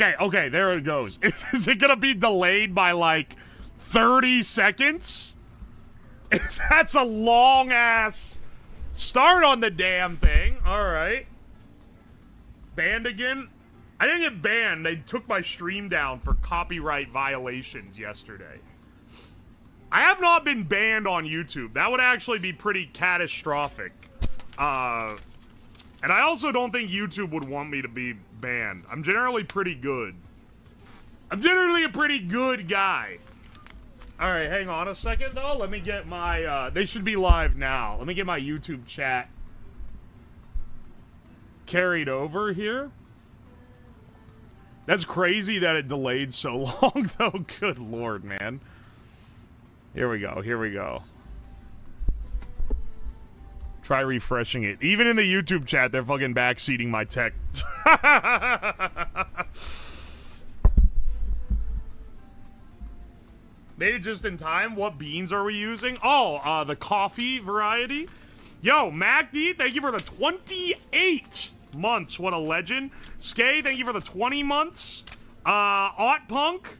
Okay, there it goes. Is it gonna be delayed by like 30 seconds? That's a long ass start on the damn thing. Alright. Banned again? I didn't get banned. They took my stream down for copyright violations yesterday. I have not been banned on YouTube. That would actually be pretty catastrophic. And I also don't think YouTube would want me to be banned. I'm generally pretty good. I'm generally a pretty good guy. Alright, hang on a second, though. Let me get my, they should be live now. Let me get my YouTube chat carried over here. That's crazy that it delayed so long, though. Good lord, man. Here we go, here we go. Try refreshing it. Even in the YouTube chat, they're fucking backseating my tech. Made it just in time. What beans are we using? Oh, the coffee variety. Yo, MacD, thank you for the 28 months. What a legend. Skay, thank you for the 20 months. Punk,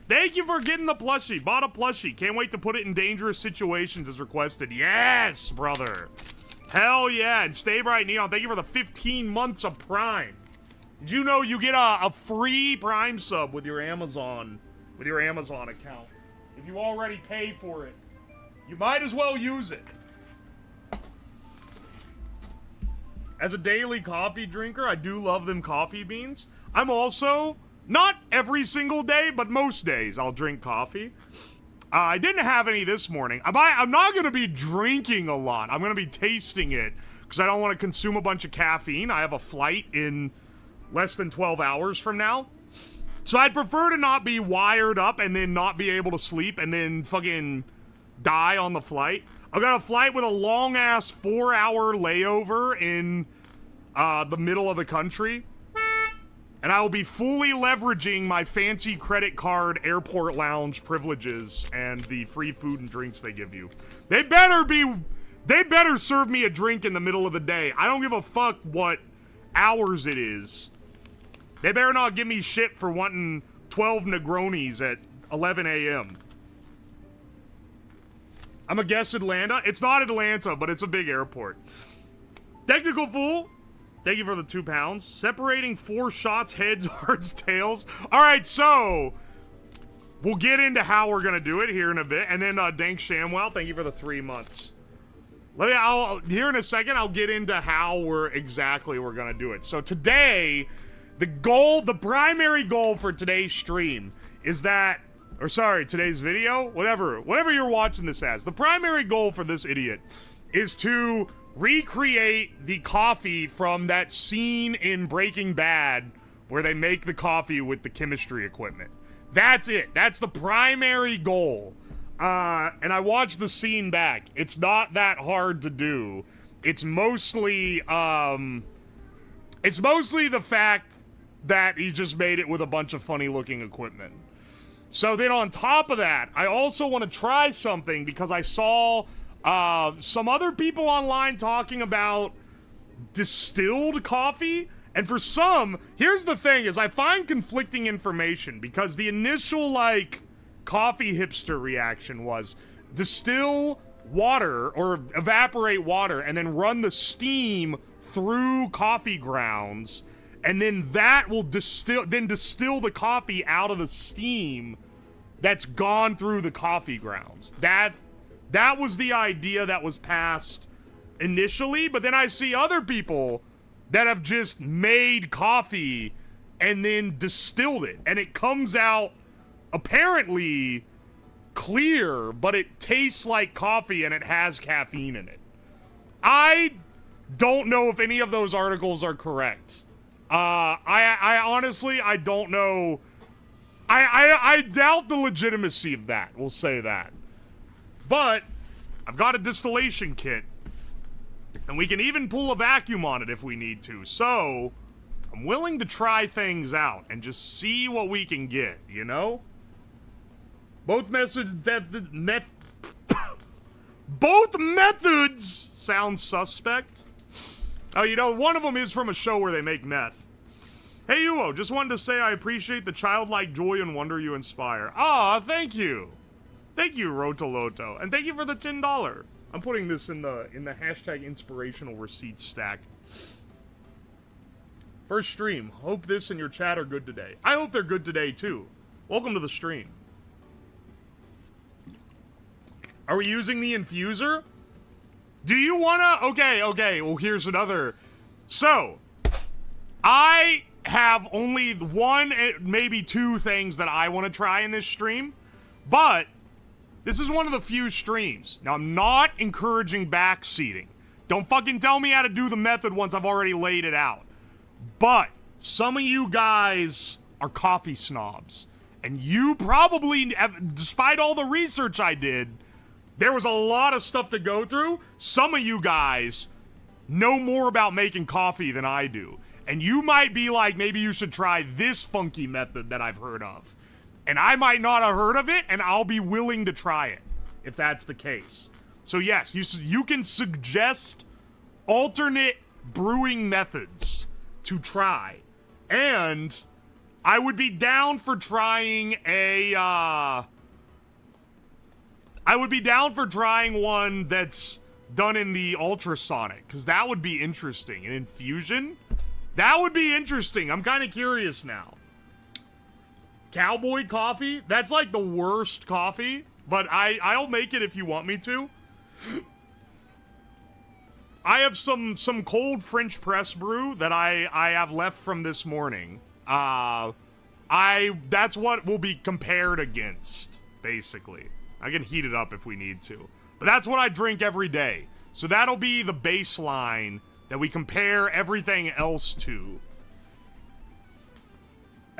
thank you for getting the plushie. Bought a plushie. Can't wait to put it in dangerous situations as requested. Yes, brother. Hell yeah. And Stay Bright Neon, thank you for the 15 months of Prime. Did you know you get a free Prime sub with your Amazon account? If you already pay for it, you might as well use it. As a daily coffee drinker, I do love them coffee beans. I'm also, not every single day, but most days I'll drink coffee. I didn't have any this morning. I'm not going to be drinking a lot. I'm going to be tasting it because I don't want to consume a bunch of caffeine. I have a flight in less than 12 hours from now. So I'd prefer to not be wired up and then not be able to sleep and then fucking die on the flight. I've got a flight with a long-ass 4-hour layover in the middle of the country. And I will be fully leveraging my fancy credit card airport lounge privileges and the free food and drinks they give you. They better serve me a drink in the middle of the day. I don't give a fuck what hours it is. They better not give me shit for wanting 12 Negronis at 11 a.m. I'm gonna guess Atlanta. It's not Atlanta, but it's a big airport. Technical Fool, thank you for the 2 pounds. Separating 4 shots, heads, hearts, tails. All right, so we'll get into how we're gonna do it here in a bit, and then Dank Shamwow, thank you for the 3 months. Here in a second, I'll get into how we're gonna do it. So today, the primary goal for today's stream is that, or sorry, today's video, whatever you're watching this as, the primary goal for this idiot is to recreate the coffee from that scene in Breaking Bad where they make the coffee with the chemistry equipment. That's it. That's the primary goal. And I watched the scene back. It's not that hard to do. It's mostly the fact that he just made it with a bunch of funny looking equipment. So then on top of that, I also want to try something because I saw some other people online talking about distilled coffee. And for some, here's the thing, is I find conflicting information because the initial, like, coffee hipster reaction was distill water or evaporate water and then run the steam through coffee grounds. And then that will distill the coffee out of the steam that's gone through the coffee grounds. That was the idea that was passed initially, but then I see other people that have just made coffee and then distilled it, and it comes out apparently clear, but it tastes like coffee and it has caffeine in it. I don't know if any of those articles are correct. I honestly, I don't know. I doubt the legitimacy of that. We'll say that. But I've got a distillation kit, and we can even pull a vacuum on it if we need to. So I'm willing to try things out and just see what we can get, you know? Both methods sound suspect. Oh, you know, one of them is from a show where they make meth. Hey, Uwo, just wanted to say I appreciate the childlike joy and wonder you inspire. Ah, thank you. Thank you, Rotoloto. And thank you for the $10. I'm putting this in the hashtag inspirational receipts stack. First stream. Hope this and your chat are good today. I hope they're good today, too. Welcome to the stream. Are we using the infuser? Do you wanna? Okay. Well, here's another. So, I have only one, maybe two things that I want to try in this stream, but this is one of the few streams. Now, I'm not encouraging backseating. Don't fucking tell me how to do the method once I've already laid it out. But some of you guys are coffee snobs, and you probably, despite all the research I did, there was a lot of stuff to go through. Some of you guys know more about making coffee than I do. And you might be like, maybe you should try this funky method that I've heard of. And I might not have heard of it, and I'll be willing to try it, if that's the case. So yes, you can suggest alternate brewing methods to try. And I would be down for trying one that's done in the ultrasonic, because that would be interesting. An infusion? That would be interesting. I'm kind of curious now. Cowboy coffee? That's like the worst coffee, but I'll make it if you want me to. I have some cold French press brew that I have left from this morning. That's what will be compared against, basically. I can heat it up if we need to. But that's what I drink every day. So that'll be the baseline that we compare everything else to.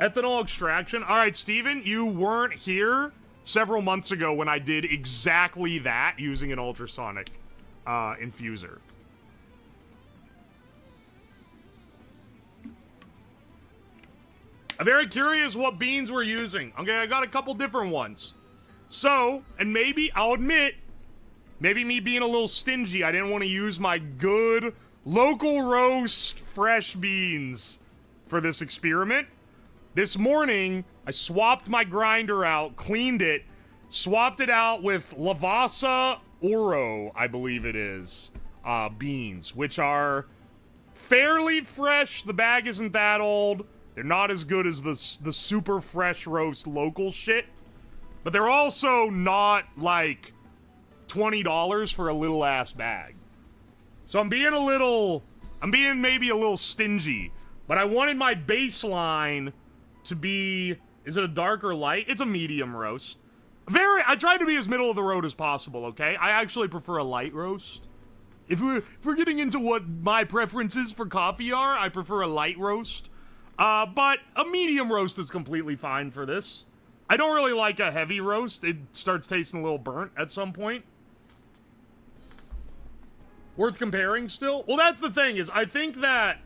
Ethanol extraction. All right, Steven, you weren't here several months ago when I did exactly that using an ultrasonic infuser. I'm very curious what beans we're using. Okay, I got a couple different ones. So, and maybe, I'll admit, maybe me being a little stingy, I didn't want to use my good local roast fresh beans for this experiment. This morning, I swapped my grinder out, cleaned it, swapped it out with Lavasa Oro, I believe it is, beans, which are fairly fresh. The bag isn't that old. They're not as good as the super fresh roast local shit, but they're also not like $20 for a little ass bag. So I'm being maybe a little stingy, but I wanted my baseline to be, is it a dark or light? It's a medium roast. I tried to be as middle of the road as possible, okay? I actually prefer a light roast. If we're getting into what my preferences for coffee are, I prefer a light roast. But a medium roast is completely fine for this. I don't really like a heavy roast. It starts tasting a little burnt at some point. Worth comparing still? Well, that's the thing, is I think that,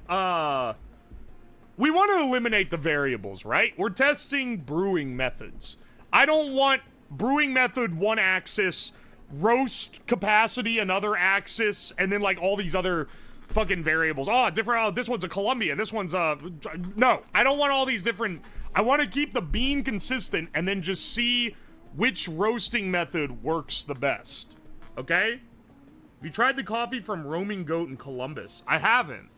we want to eliminate the variables, right? We're testing brewing methods. I don't want brewing method one axis, roast capacity another axis, and then like all these other fucking variables. Oh, different, this one's a Columbia, this one's a... No, I don't want all these different... I want to keep the bean consistent and then just see which roasting method works the best. Okay? Have you tried the coffee from Roaming Goat in Columbus? I haven't.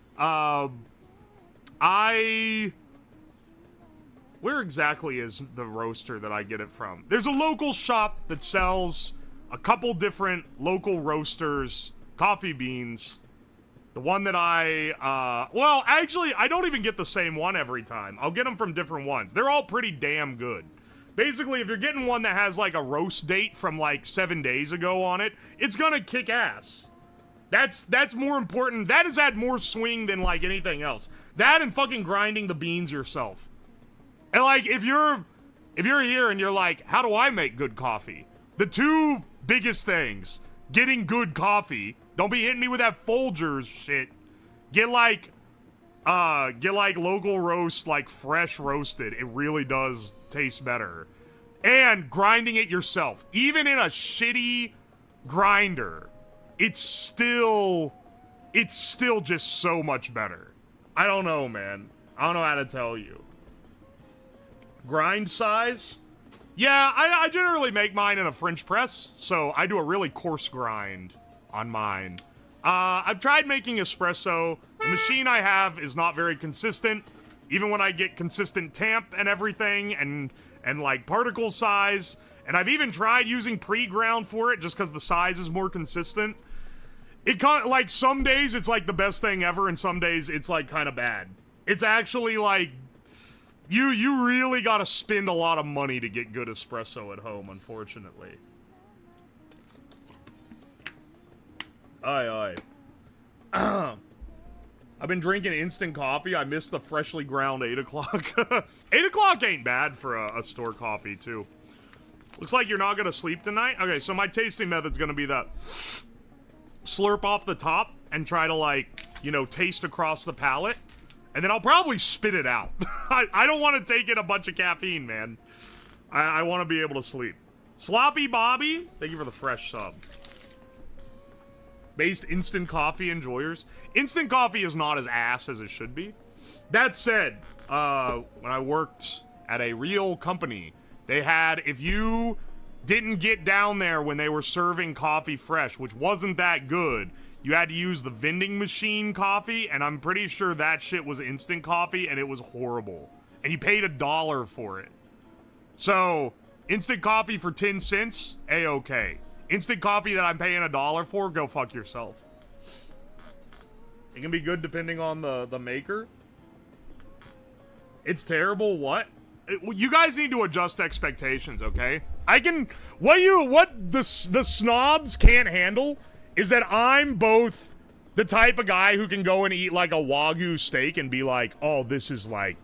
Where exactly is the roaster that I get it from? There's a local shop that sells a couple different local roasters, coffee beans. The one that well, actually, I don't even get the same one every time. I'll get them from different ones. They're all pretty damn good. Basically, if you're getting one that has, like, a roast date from, like, 7 days ago on it, it's gonna kick ass. That's more important. That has had more swing than, like, anything else. That and fucking grinding the beans yourself. And, like, if you're here and you're like, how do I make good coffee? The two biggest things. Getting good coffee. Don't be hitting me with that Folgers shit. Get like local roast, like fresh roasted. It really does taste better. And grinding it yourself. Even in a shitty grinder, it's still just so much better. I don't know, man. I don't know how to tell you. Grind size? Yeah, I generally make mine in a French press, so I do a really coarse grind on mine. I've tried making espresso. The machine I have is not very consistent. Even when I get consistent tamp and everything, and like particle size, and I've even tried using pre-ground for it just because the size is more consistent. It like some days it's like the best thing ever, and some days it's like kind of bad. It's actually like you really gotta spend a lot of money to get good espresso at home, unfortunately. Aye. I've been drinking instant coffee. I miss the freshly ground 8 o'clock. 8 o'clock ain't bad for a store coffee, too. Looks like you're not gonna sleep tonight. Okay, so my tasting method's gonna be that slurp off the top and try to, like, you know, taste across the palate. And then I'll probably spit it out. I don't want to take in a bunch of caffeine, man. I want to be able to sleep. Sloppy Bobby, thank you for the fresh sub. Based instant coffee enjoyers. Instant coffee is not as ass as it should be. That said, when I worked at a real company, they had, if you didn't get down there when they were serving coffee fresh, which wasn't that good, you had to use the vending machine coffee, and I'm pretty sure that shit was instant coffee, and it was horrible. And you paid $1 for it. So, instant coffee for 10 cents, A-okay. Instant coffee that I'm paying $1 for, go fuck yourself. It can be good depending on the maker. It's terrible, what? You guys need to adjust expectations, okay? What the snobs can't handle is that I'm both the type of guy who can go and eat like a Wagyu steak and be like, oh, this is like,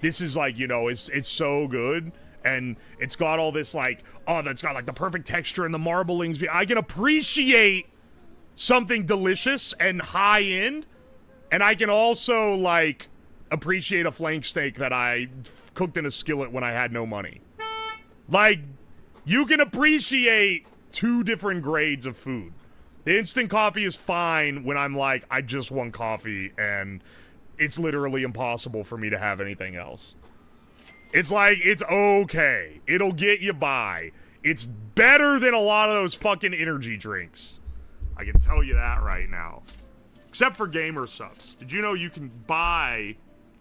you know, it's so good. And it's got all this like, oh, that's got like the perfect texture and the marblings. I can appreciate something delicious and high end. And I can also like appreciate a flank steak that I cooked in a skillet when I had no money. Like, you can appreciate two different grades of food. The instant coffee is fine when I'm like, I just want coffee and it's literally impossible for me to have anything else. It's like, it's okay. It'll get you by. It's better than a lot of those fucking energy drinks. I can tell you that right now. Except for gamer subs. Did you know you can buy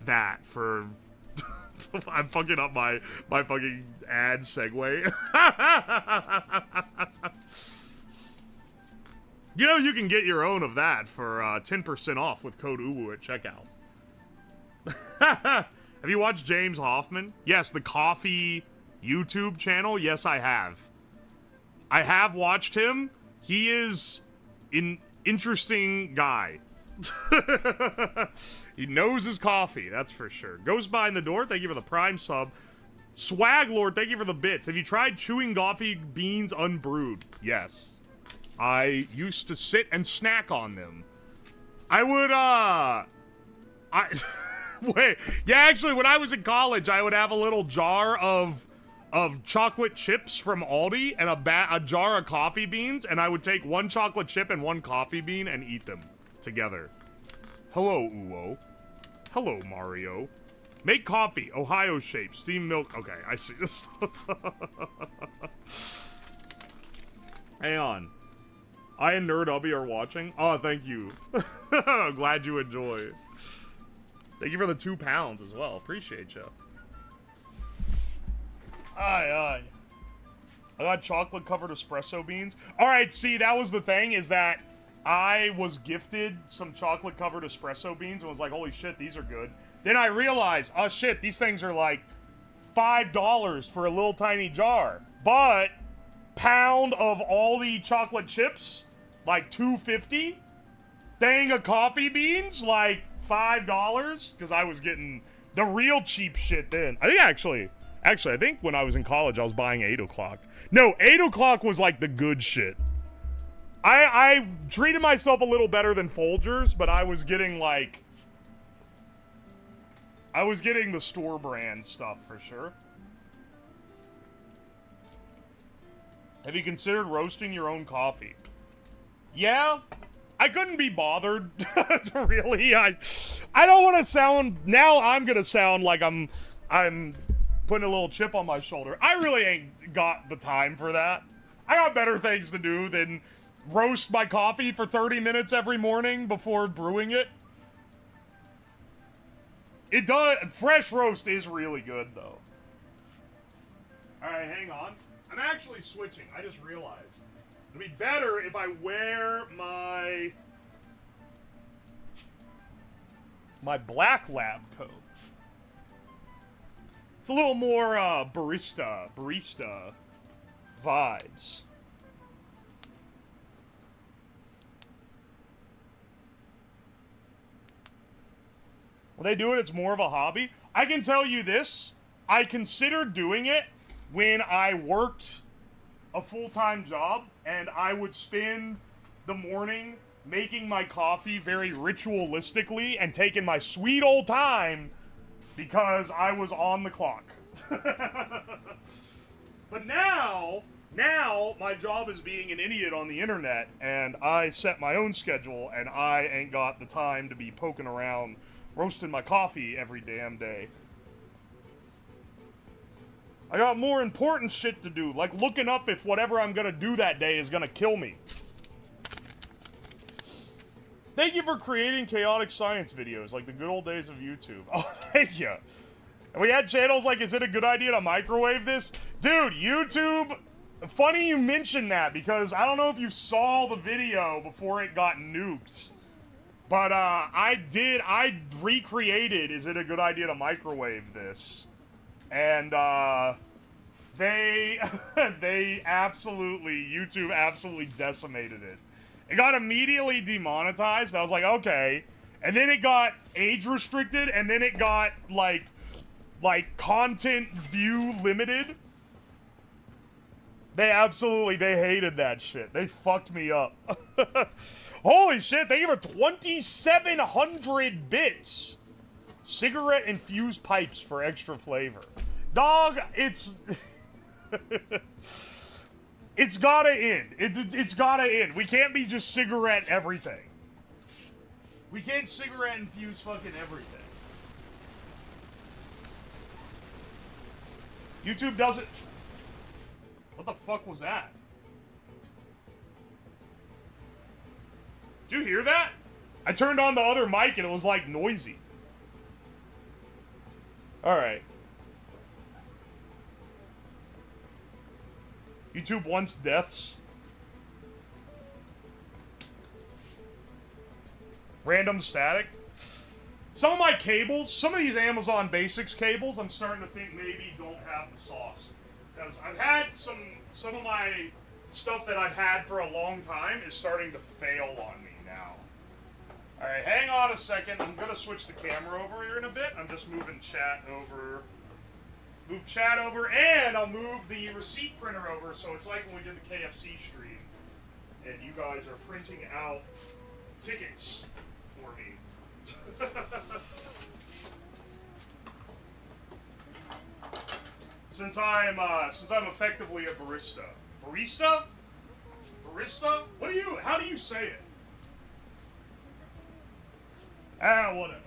that for... I'm fucking up my fucking ad segue. You know you can get your own of that for 10% off with code UWU at checkout. Have you watched James Hoffman? Yes, the coffee YouTube channel. Yes, I have. I have watched him. He is an interesting guy. He knows his coffee, that's for sure. Goes behind the door, thank you for the prime sub. Swag Lord, thank you for the bits. Have you tried chewing coffee beans unbrewed? Yes. I used to sit and snack on them. I would, wait. Yeah, actually, when I was in college, I would have a little jar of chocolate chips from Aldi and a jar of coffee beans, and I would take one chocolate chip and one coffee bean and eat them together. Hello, Uwo. Hello, Mario. Make coffee, Ohio shape, steam milk. Okay, I see this. Hang on. I and Nerdubby are watching. Oh, thank you. I'm glad you enjoy. Thank you for the 2 pounds as well. Appreciate you. Aye. I got chocolate covered espresso beans. Alright, see, that was the thing, is that I was gifted some chocolate covered espresso beans and was like, holy shit, these are good. Then I realized, oh shit, these things are like $5 for a little tiny jar. But pound of all the chocolate chips, like $2.50. Thing of coffee beans, like $5. Because I was getting the real cheap shit then. I think actually, I think when I was in college, I was buying 8 o'clock. No, 8 o'clock was like the good shit. I treated myself a little better than Folgers, but I was getting like... I was getting the store brand stuff for sure. Have you considered roasting your own coffee? Yeah, I couldn't be bothered to really. I don't want to sound. Now I'm gonna sound like I'm putting a little chip on my shoulder. I really ain't got the time for that. I got better things to do than roast my coffee for 30 minutes every morning before brewing it. It does. Fresh roast is really good though. All right, hang on. I'm actually switching. I just realized. It'd be better if I wear my black lab coat. It's a little more barista vibes. When they do it, it's more of a hobby. I can tell you this. I considered doing it when I worked a full-time job, and I would spend the morning making my coffee very ritualistically and taking my sweet old time because I was on the clock. But now my job is being an idiot on the internet, and I set my own schedule, and I ain't got the time to be poking around roasting my coffee every damn day. I got more important shit to do, like looking up if whatever I'm gonna do that day is gonna kill me. Thank you for creating chaotic science videos, like the good old days of YouTube. Oh, thank you. And we had channels like, is it a good idea to microwave this? Dude, YouTube, funny you mentioned that, because I don't know if you saw the video before it got nuked. But, I recreated, is it a good idea to microwave this? And, they YouTube absolutely decimated it. It got immediately demonetized. I was like, okay. And then it got age restricted, and then it got, like content view limited. They hated that shit. They fucked me up. Holy shit, they gave her 2,700 bits. Cigarette infused pipes for extra flavor. Dog, it's gotta end. It's gotta end. We can't be just cigarette everything. We can't cigarette infuse fucking everything. YouTube doesn't. What the fuck was that? Did you hear that? I turned on the other mic and it was like noisy. Alright. YouTube wants deaths. Random static. Some of my cables, some of these Amazon Basics cables, I'm starting to think maybe don't have the sauce. Because I've had some of my stuff that I've had for a long time is starting to fail on me now. Alright, hang on a second. I'm going to switch the camera over here in a bit. I'm just moving chat over. Move chat over, and I'll move the receipt printer over, so it's like when we did the KFC stream. And you guys are printing out tickets for me. Since I'm effectively a barista. Barista? Barista? How do you say it? Ah, whatever.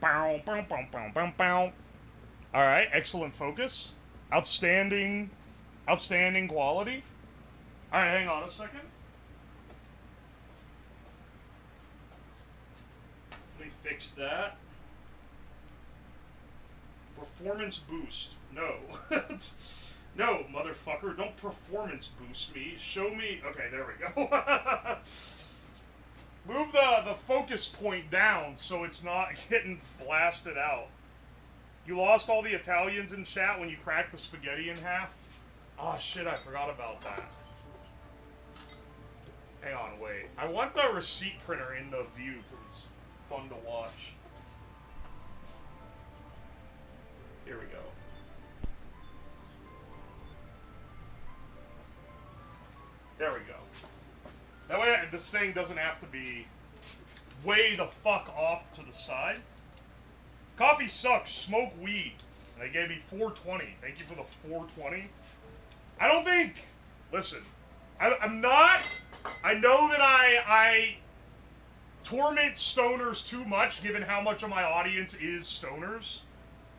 Bow, bow, bow, bow, bow, bow. Alright, excellent focus. Outstanding quality. Alright, hang on a second. Let me fix that. Performance boost. No. No, motherfucker, don't performance boost me. Show me. Okay, there we go. Move the focus point down so it's not getting blasted out. You lost all the Italians in chat when you cracked the spaghetti in half? Oh shit, I forgot about that. Hang on, wait. I want the receipt printer in the view because it's fun to watch. Here we go. There we go. That way this thing doesn't have to be way the fuck off to the side. Coffee sucks. Smoke weed. And they gave me 420. Thank you for the 420. I don't think... Listen. I'm not I know that I torment stoners too much, given how much of my audience is stoners.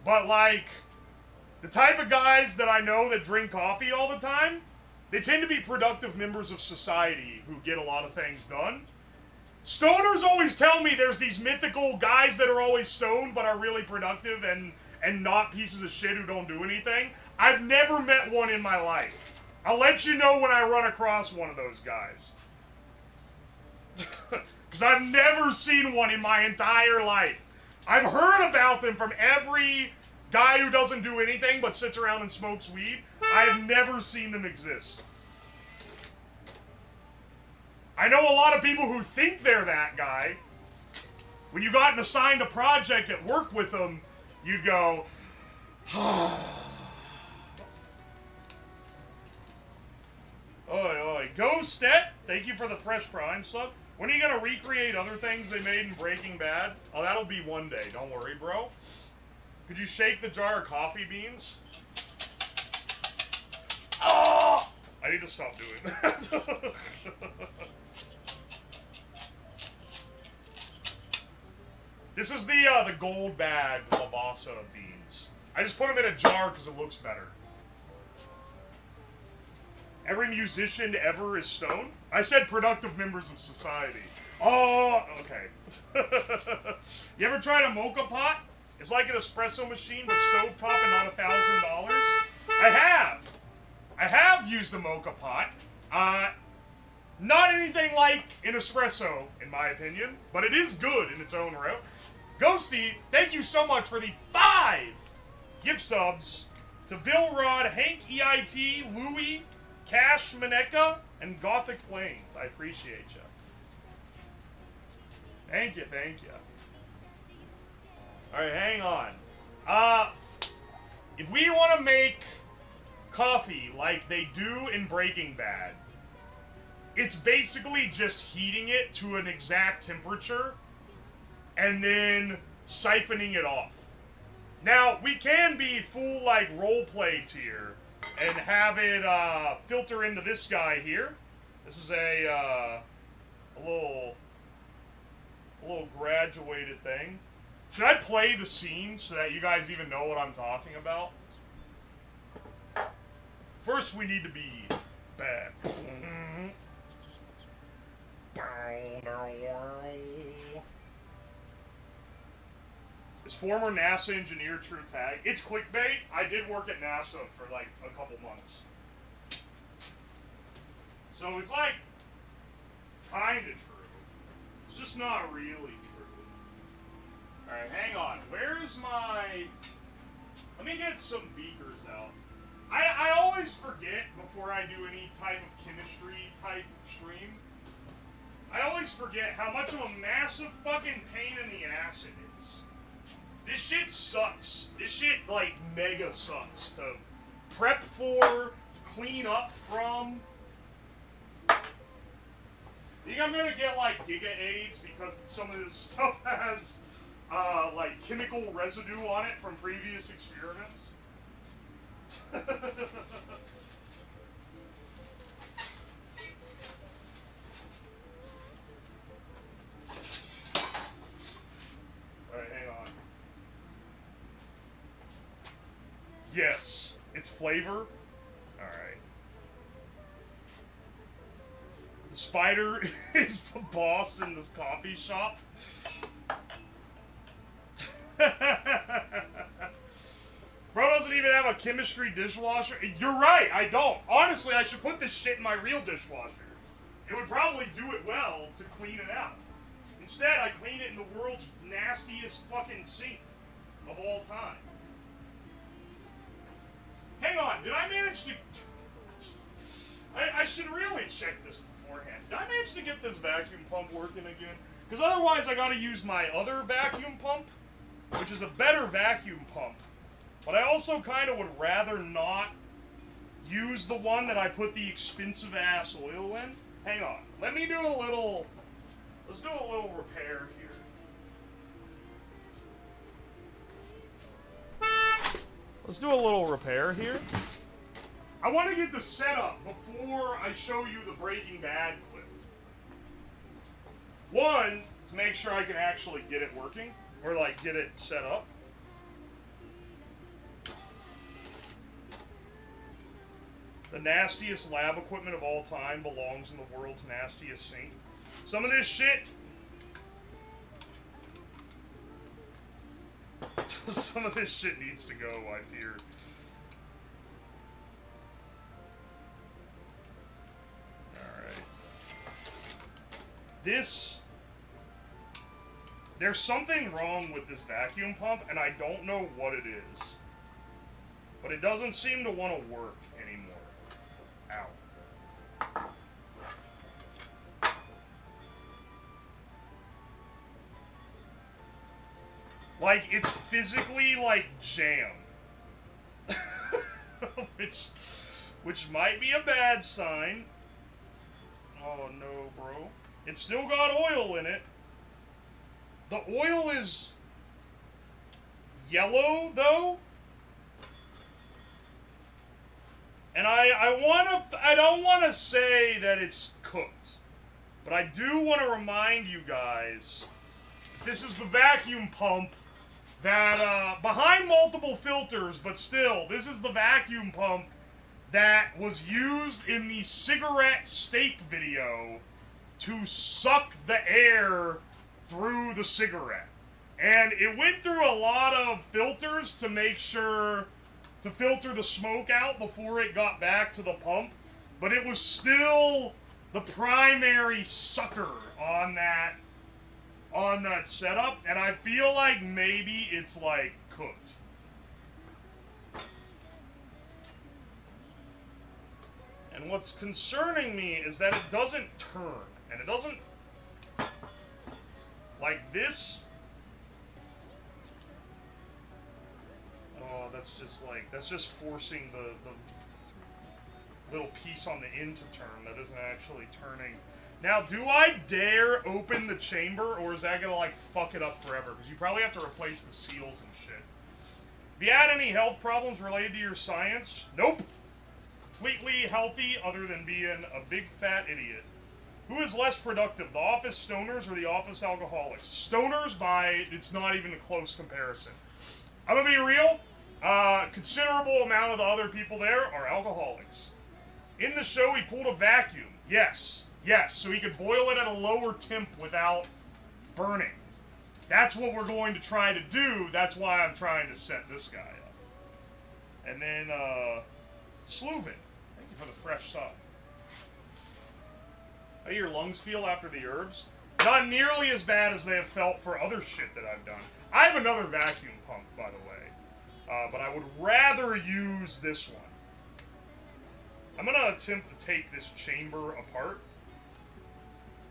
But, like, the type of guys that I know that drink coffee all the time, they tend to be productive members of society who get a lot of things done. Stoners always tell me there's these mythical guys that are always stoned but are really productive and not pieces of shit who don't do anything. I've never met one in my life. I'll let you know when I run across one of those guys. Because I've never seen one in my entire life. I've heard about them from every guy who doesn't do anything but sits around and smokes weed. I've never seen them exist. I know a lot of people who think they're that guy. When you got assigned a project at work with them, you'd go, oi, oi. Ghostet, thank you for the fresh prime sub. When are you gonna recreate other things they made in Breaking Bad? Oh, that'll be one day, don't worry, bro. Could you shake the jar of coffee beans? Oh! I need to stop doing that. This is the gold bag Lavasa beans. I just put them in a jar because it looks better. Every musician ever is stoned? I said productive members of society. Oh, okay. You ever tried a mocha pot? It's like an espresso machine, but stovetop and not $1,000. I have. I have used a mocha pot. Not anything like an espresso, in my opinion, but it is good in its own right. Ghosty, thank you so much for the 5 gift subs to Vilrod, Hank EIT, Louie, Cash Maneka, and Gothic Plains. I appreciate you. Thank you, thank you. Alright, hang on. If we want to make coffee like they do in Breaking Bad, it's basically just heating it to an exact temperature and then siphoning it off. Now, we can be full, like, roleplay tier and have it filter into this guy here. This is a little graduated thing. Should I play the scene so that you guys even know what I'm talking about? First, we need to be bad. Is former NASA engineer true tag? It's clickbait. I did work at NASA for like a couple months. So it's like kind of true. It's just not really true. Alright, hang on. Where is my... Let me get some beakers out. I always forget before I do any type of chemistry type stream. I always forget how much of a massive fucking pain in the ass it is. This shit sucks. This shit, like, mega sucks to prep for, to clean up from. Think I'm gonna get, like, Giga AIDS because some of this stuff has, like, chemical residue on it from previous experiments? Alright, hang on. Yes, it's flavor. Alright. The spider is the boss in this coffee shop. Bro doesn't even have a chemistry dishwasher. You're right, I don't. Honestly, I should put this shit in my real dishwasher. It would probably do it well to clean it out. Instead, I clean it in the world's nastiest fucking sink of all time. Hang on, did I manage to... I should really check this beforehand. Did I manage to get this vacuum pump working again? Because otherwise I gotta use my other vacuum pump, which is a better vacuum pump. But I also kind of would rather not use the one that I put the expensive ass oil in. Hang on, let me do a little... Let's do a little repair here. Let's do a little repair here. I want to get the setup before I show you the Breaking Bad clip. One, to make sure I can actually get it working, or like get it set up. The nastiest lab equipment of all time belongs in the world's nastiest sink. Some of this shit... Some of this shit needs to go, I fear. Alright. There's something wrong with this vacuum pump, and I don't know what it is. But it doesn't seem to want to work anymore. Ow. Like, it's physically, like, jammed. which might be a bad sign. Oh, no, bro. It's still got oil in it. The oil is yellow, though. And I don't want to say that it's cooked, but I do want to remind you guys, this is the vacuum pump that, behind multiple filters, but still, this is the vacuum pump that was used in the cigarette steak video to suck the air through the cigarette. And it went through a lot of filters to make sure to filter the smoke out before it got back to the pump, but it was still the primary sucker on that setup, and I feel like maybe it's like cooked. And what's concerning me is that it doesn't turn, and it doesn't like this. Oh, that's just forcing the little piece on the end to turn that isn't actually turning. Now, do I dare open the chamber, or is that gonna like fuck it up forever? Because you probably have to replace the seals and shit. Have you had any health problems related to your science? Nope. Completely healthy, other than being a big fat idiot. Who is less productive, the office stoners or the office alcoholics? Stoners by, it's not even a close comparison. I'm gonna be real. Considerable amount of the other people there are alcoholics. In the show, he pulled a vacuum. Yes, so he could boil it at a lower temp without burning. That's what we're going to try to do. That's why I'm trying to set this guy up. And then, Sluvin, thank you for the fresh sub. How do your lungs feel after the herbs? Not nearly as bad as they have felt for other shit that I've done. I have another vacuum pump, by the way. But I would rather use this one. I'm going to attempt to take this chamber apart.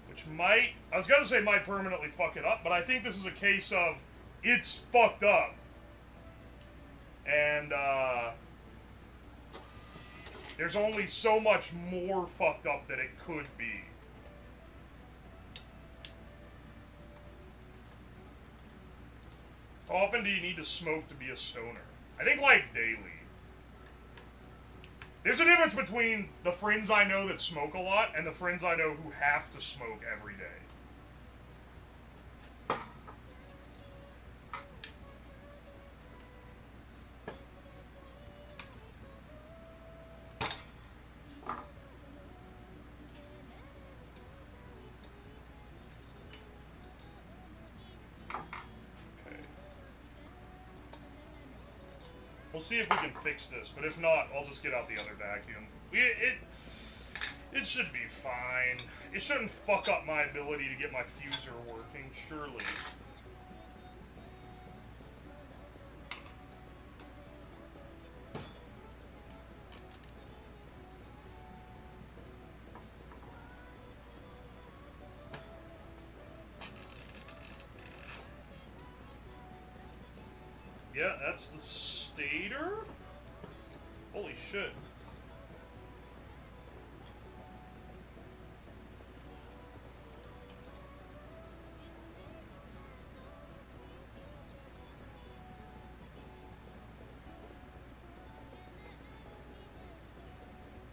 Which might, I was going to say might permanently fuck it up, but I think this is a case of, it's fucked up. And, there's only so much more fucked up that it could be. How often do you need to smoke to be a stoner? I think, like, daily. There's a difference between the friends I know that smoke a lot and the friends I know who have to smoke every day. We'll see if we can fix this, but if not, I'll just get out the other vacuum. It should be fine. It shouldn't fuck up my ability to get my fuser working, surely. Yeah, that's the stator? Holy shit.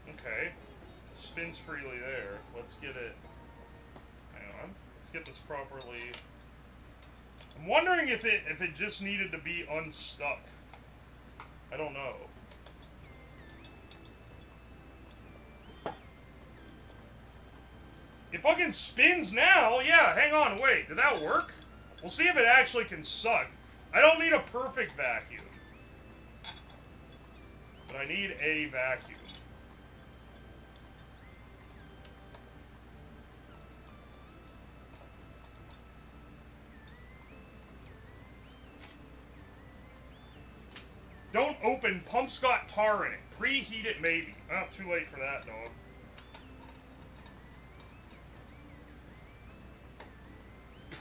Okay. Spins freely there. Let's get it. Hang on. Let's Let's get this properly. I'm wondering if it just needed to be unstuck. I don't know. It fucking spins now. Yeah, hang on, wait. Did that work? We'll see if it actually can suck. I don't need a perfect vacuum. But I need a vacuum. Don't open. Pump's got tar in it. Preheat it maybe. Oh, too late for that, dog.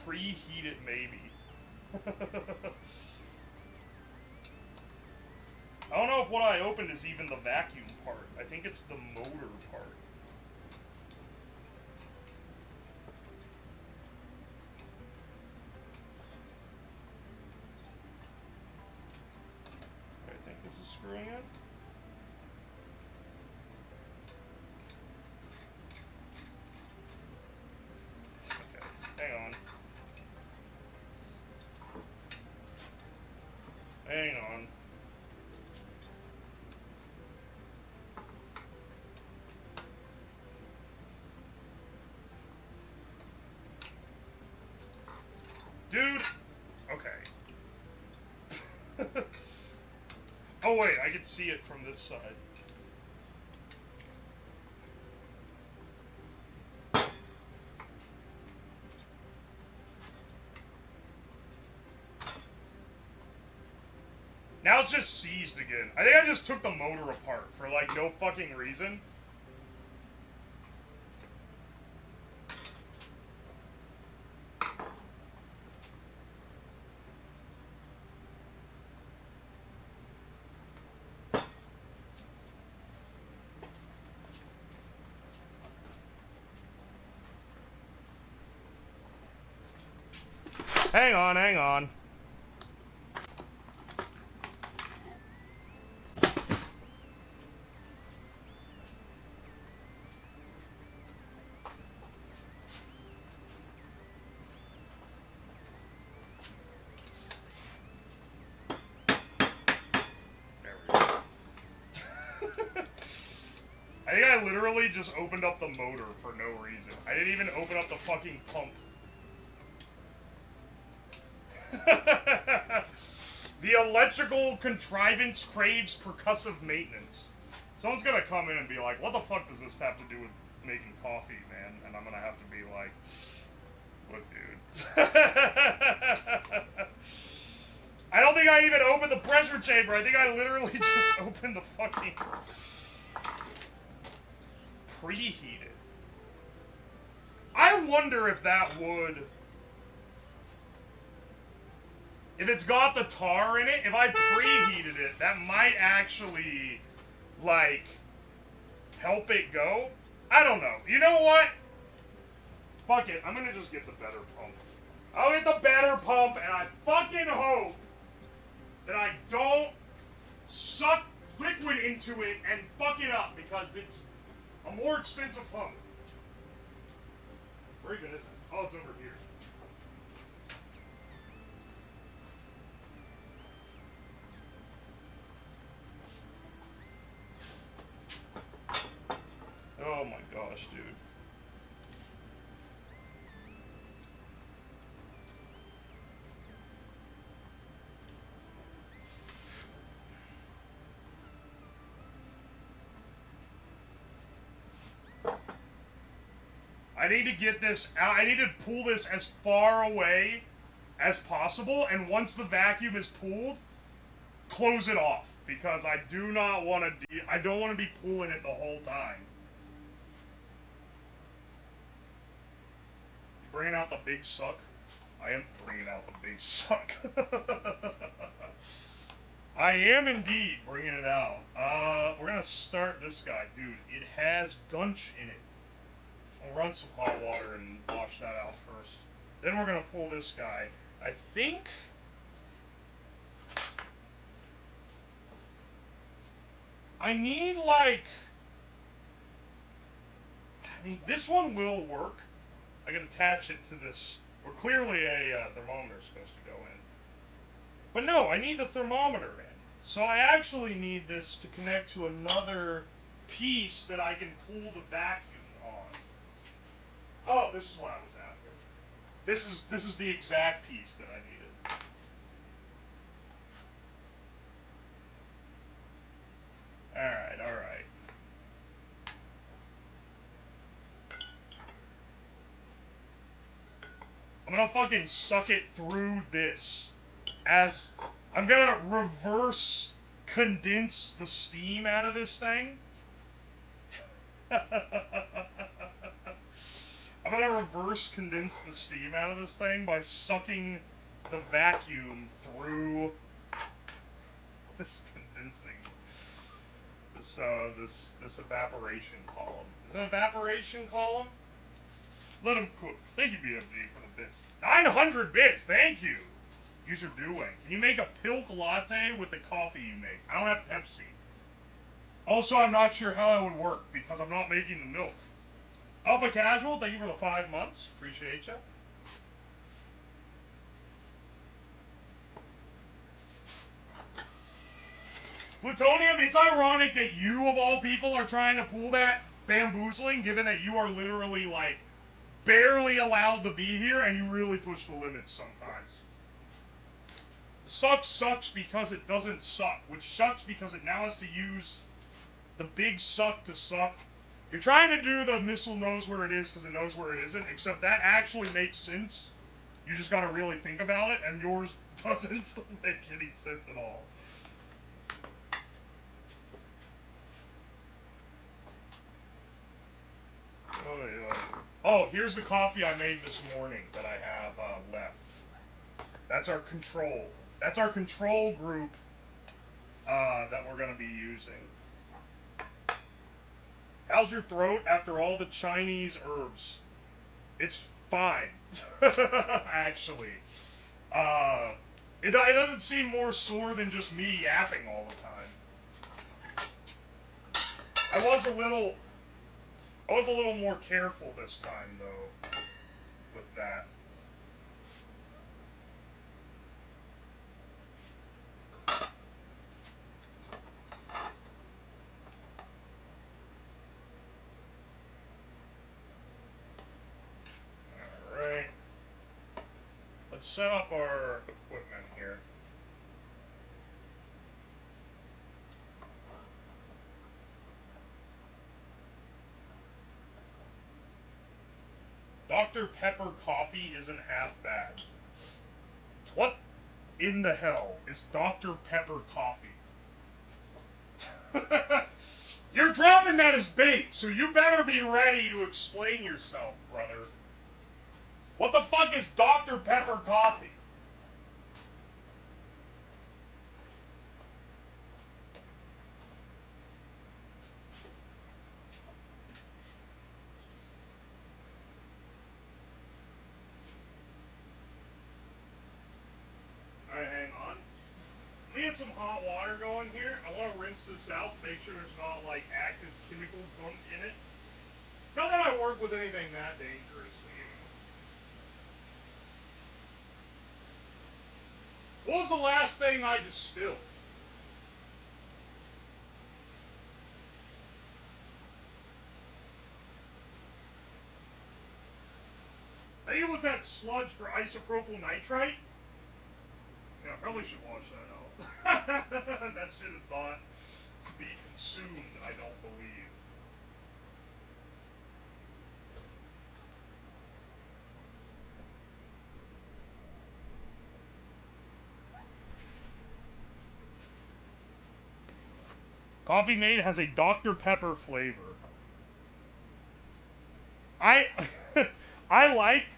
Preheat it maybe. I don't know if what I opened is even the vacuum part. I think it's the motor part. I think this is screwing it. Okay, hang on. Hang on. Dude! Okay. Oh wait, I can see it from this side. Now it's just seized again. I think I just took the motor apart for like no fucking reason. Hang on, hang on. I think I literally just opened up the motor for no reason. I didn't even open up the fucking pump. The electrical contrivance craves percussive maintenance. Someone's gonna come in and be like, what the fuck does this have to do with making coffee, man? And I'm gonna have to be like, look, dude. I don't think I even opened the pressure chamber. I think I literally just opened the fucking... preheated. I wonder if that would... if it's got the tar in it, if I preheated it, that might actually, like, help it go. I don't know. You know what? Fuck it. I'm gonna just get the better pump. I'll get the better pump, and I fucking hope that I don't suck liquid into it and fuck it up, because it's a more expensive pump. Where even is it? Oh, it's over here. Oh my gosh, dude. I need to get this out. I need to pull this as far away as possible, and once the vacuum is pulled, close it off, because I do not want to. I don't want to be pulling it the whole time. You bringing out the big suck? I am bringing out the big suck. I am indeed bringing it out. We're gonna start this guy, dude. It has gunch in it. I'll run some hot water and wash that out first. Then we're gonna pull this guy. I think... I need, like... I mean, this one will work. I can attach it to this. Where clearly a thermometer is supposed to go in. But no, I need the thermometer in. So I actually need this to connect to another piece that I can pull the vacuum on. Oh, this is what I was after. This is the exact piece that I needed. Alright, alright. I'm gonna fucking suck it through this as I'm gonna reverse condense the steam out of this thing. I'm gonna reverse condense the steam out of this thing by sucking the vacuum through this condensing. This evaporation column. Is it an evaporation column? Let him cook. Thank you, BFG, for the bits. 900 bits, thank you! User doing. Can you make a pilk latte with the coffee you make? I don't have Pepsi. Also, I'm not sure how that would work because I'm not making the milk. Alpha Casual, thank you for the 5 months. Appreciate you. Plutonium, it's ironic that you, of all people, are trying to pull that bamboozling, given that you are literally, like, barely allowed to be here, and you really push the limits sometimes. Sucks because it doesn't suck, which sucks because it now has to use the big suck to suck. You're trying to do the missile knows where it is because it knows where it isn't, except that actually makes sense. You just gotta really think about it, and yours doesn't make any sense at all. Oh, here's the coffee I made this morning that I have left. That's our control. That's our control group that we're going to be using. How's your throat after all the Chinese herbs? It's fine, actually. It doesn't seem more sore than just me yapping all the time. I was a little more careful this time, though, with that. Alright. Let's set up our equipment here. Dr. Pepper coffee isn't half bad. What in the hell is Dr. Pepper coffee? You're dropping that as bait, so you better be ready to explain yourself, brother. What the fuck is Dr. Pepper coffee? Alright, hang on. We have some hot water going here. I want to rinse this out, make sure there's not, like, active chemicals going in it. Not that I work with anything that dangerous, you know. What was the last thing I distilled? I think it was that sludge for isopropyl nitrite. Yeah, I probably should wash that out. That shit is not to be consumed, I don't believe. Coffee Mate has a Dr. Pepper flavor. I I like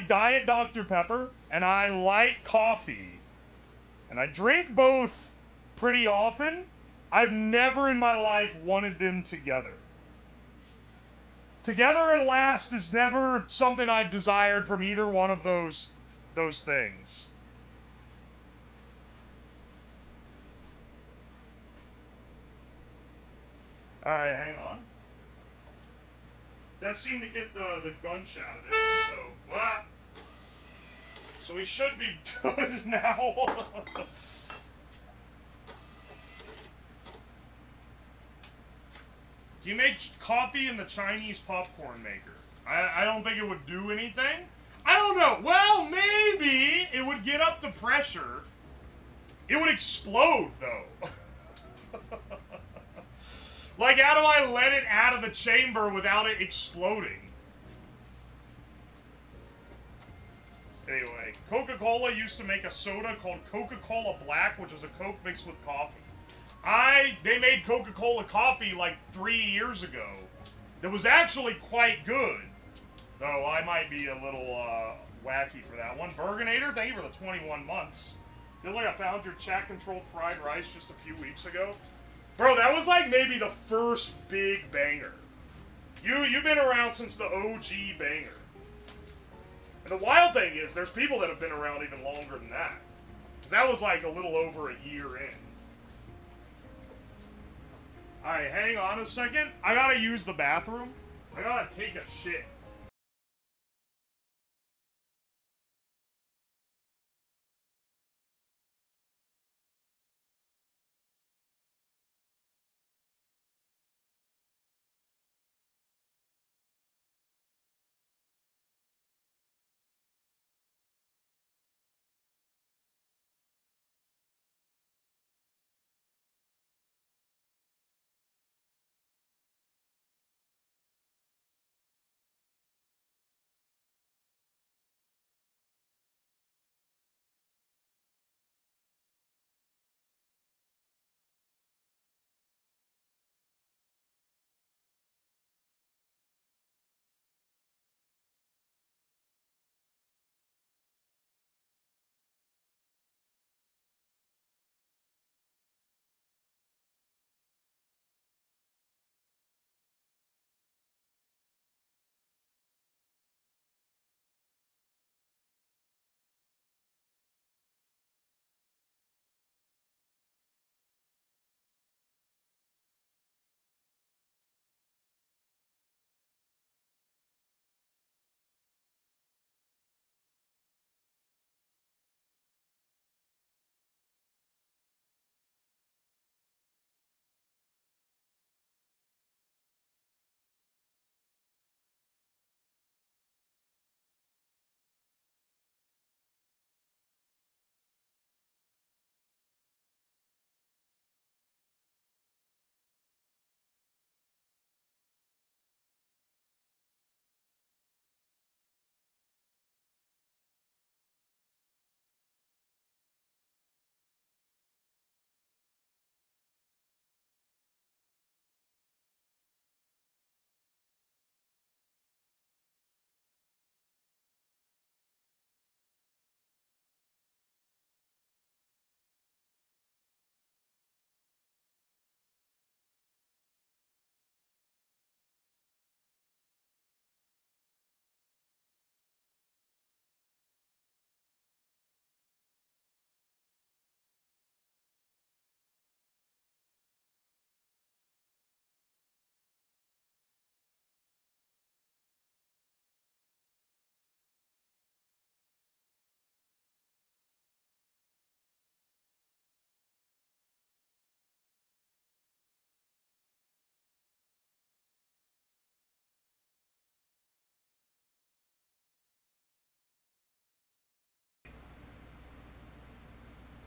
Diet Dr. Pepper, and I like coffee. And I drink both pretty often. I've never in my life wanted them together. Together at last is never something I've desired from either one of those things. Alright, hang on. That seemed to get the gunshot out of it, so... Ah. So we should be good now. Do you make coffee in the Chinese popcorn maker? I don't think it would do anything. I don't know. Well, maybe it would get up to pressure. It would explode, though. Like, how do I let it out of the chamber without it exploding? Anyway, Coca-Cola used to make a soda called Coca-Cola Black, which was a Coke mixed with coffee. They made Coca-Cola coffee like 3 years ago. That was actually quite good. Though I might be a little wacky for that one. Burgonator, thank you for the 21 months. Feels like I found your chat-controlled fried rice just a few weeks ago. Bro, that was like maybe the first big banger. You've been around since the OG banger. And the wild thing is, there's people that have been around even longer than that. Because that was like a little over a year in. Alright, hang on a second. I gotta use the bathroom. I gotta take a shit.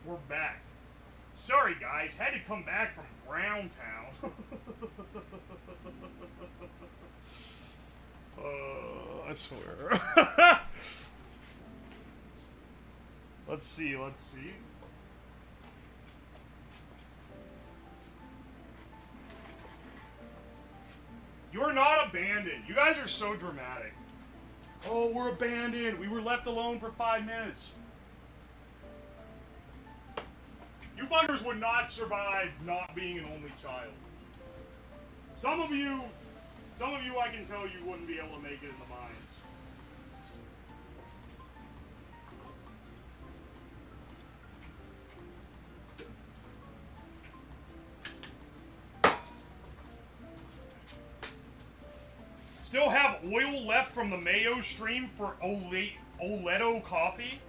We're back. Sorry guys, had to come back from Brown Town. I swear. Let's see. You are not abandoned. You guys are so dramatic. Oh, we're abandoned. We were left alone for 5 minutes. You buggers would not survive not being an only child. Some of you I can tell you wouldn't be able to make it in the mines. Still have oil left from the mayo stream for Oleto coffee.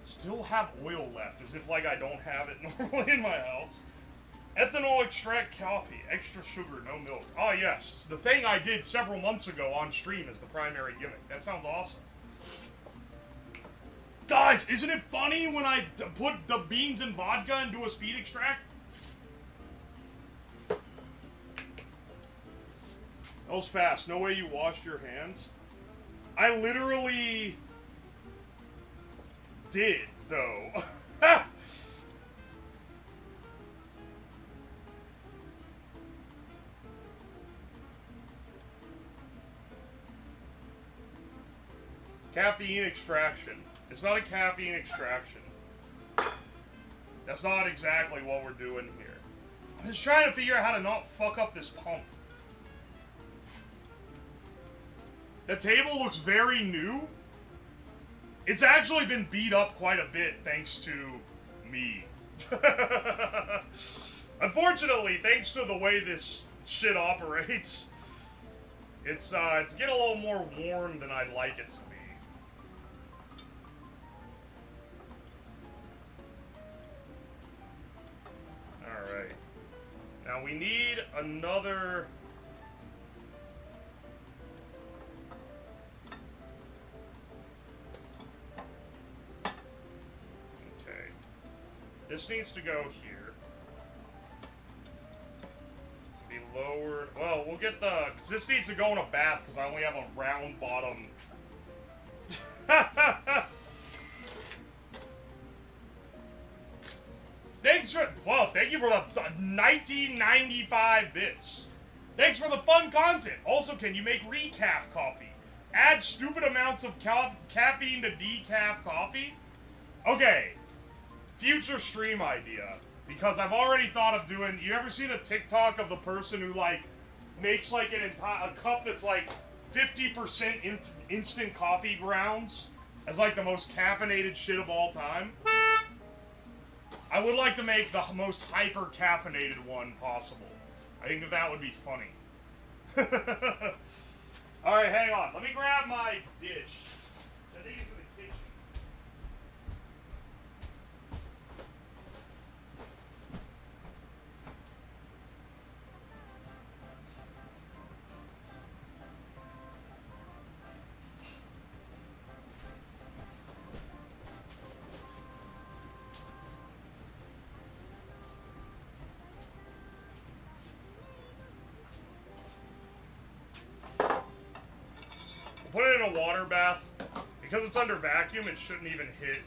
Still have oil left, as if like I don't have it normally in my house. Ethanol extract coffee, extra sugar, no milk. Oh yes, the thing I did several months ago on stream is the primary gimmick. That sounds awesome. Guys, isn't it funny when I put the beans and vodka and do a speed extract? That was fast. No way you washed your hands. I literally did, though. Caffeine extraction. It's not a caffeine extraction. That's not exactly what we're doing here. I'm just trying to figure out how to not fuck up this pump. The table looks very new. It's actually been beat up quite a bit thanks to me. Unfortunately, thanks to the way this shit operates, it's getting a little more worn than I'd like it to be. Alright. Now we need another... Okay. This needs to go here. Be lowered. Well, we'll get the... Because this needs to go in a bath, because I only have a round bottom. Thanks for, well, thank you for the 1995 bits. Thanks for the fun content. Also, can you make recaf coffee? Add stupid amounts of caffeine to decaf coffee? Okay. Future stream idea. Because I've already thought of doing, you ever see the TikTok of the person who, like, makes, like, a cup that's, like, 50% instant coffee grounds as, like, the most caffeinated shit of all time? I would like to make the most hyper-caffeinated one possible. I think that would be funny. Alright, hang on. Let me grab my dish. I think it's in the kitchen. Put it in a water bath. Because it's under vacuum, it shouldn't even hit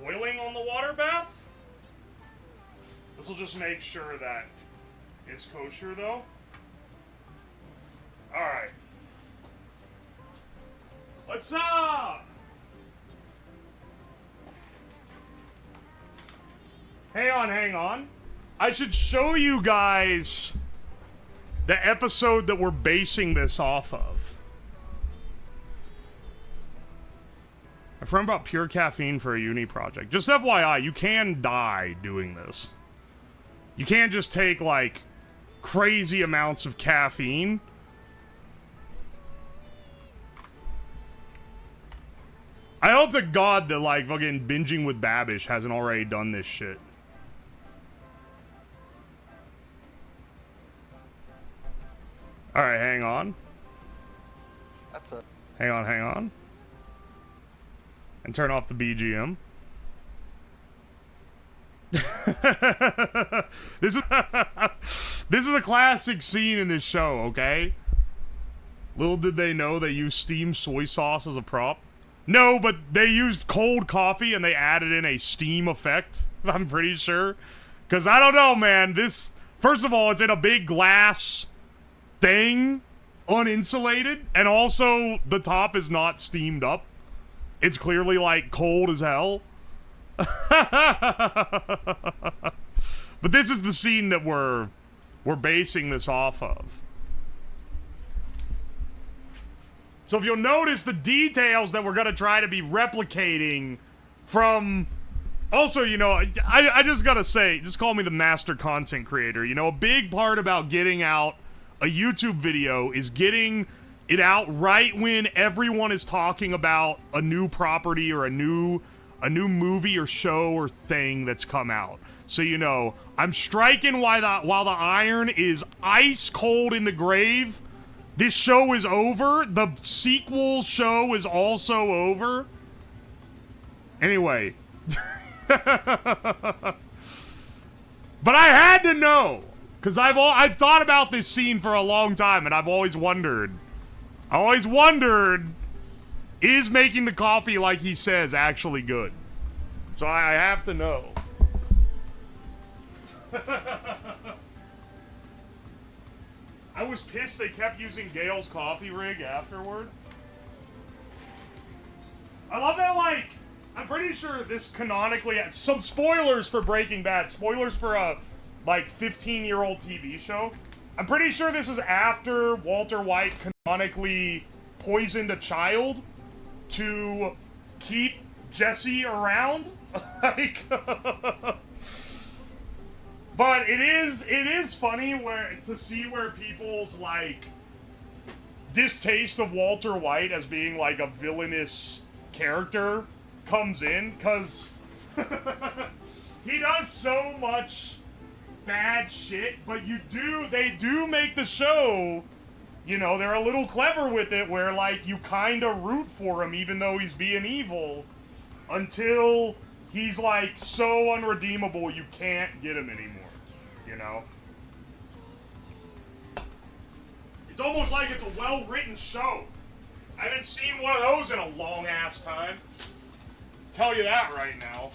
boiling on the water bath. This will just make sure that it's kosher, though. Alright. What's up? Hang on. I should show you guys the episode that we're basing this off of. A friend bought pure caffeine for a uni project. Just FYI, you can die doing this. You can't just take, like, crazy amounts of caffeine. I hope to God that, like, fucking Binging with Babish hasn't already done this shit. Alright, hang on. That's it. Hang on. And turn off the BGM. This is a classic scene in this show, okay? Little did they know they used steamed soy sauce as a prop. No, but they used cold coffee and they added in a steam effect, I'm pretty sure. Because I don't know, man. This, first of all, it's in a big glass thing, uninsulated, and also the top is not steamed up. It's clearly, like, cold as hell. But this is the scene that we're basing this off of. So if you'll notice the details that we're gonna try to be replicating from... Also, you know, I just gotta say, just call me the master content creator. You know, a big part about getting out a YouTube video is getting it out right when everyone is talking about a new property or a new movie or show or thing that's come out. So you know, I'm striking while the iron is ice cold in the grave. This show is over. The sequel show is also over. Anyway. But I had to know, because I've thought about this scene for a long time, and I've always wondered. Is making the coffee like he says actually good? So I have to know. I was pissed they kept using Gail's coffee rig afterward. I love that, like, I'm pretty sure this canonically... Some spoilers for Breaking Bad. Spoilers for a, like, 15-year-old TV show. I'm pretty sure this is after Walter White canonically poisoned a child to keep Jesse around. Like... But it is funny to see where people's, like, distaste of Walter White as being, like, a villainous character comes in, because he does so much bad shit, but they do make the show, you know, they're a little clever with it, where, like, you kind of root for him even though he's being evil, until he's, like, so unredeemable you can't get him anymore, you know? It's almost like it's a well-written show. I haven't seen one of those in a long-ass time. Tell you that right now.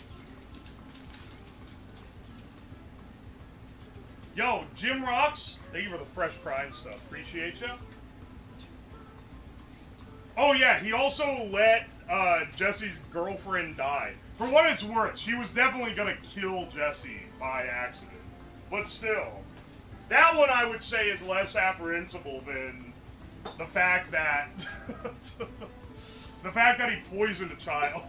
Yo, Jim Rocks, thank you for the fresh prime stuff. Appreciate you. Oh yeah, he also let Jesse's girlfriend die. For what it's worth, she was definitely gonna kill Jesse by accident. But still, that one I would say is less apprehensible than the fact that he poisoned a child.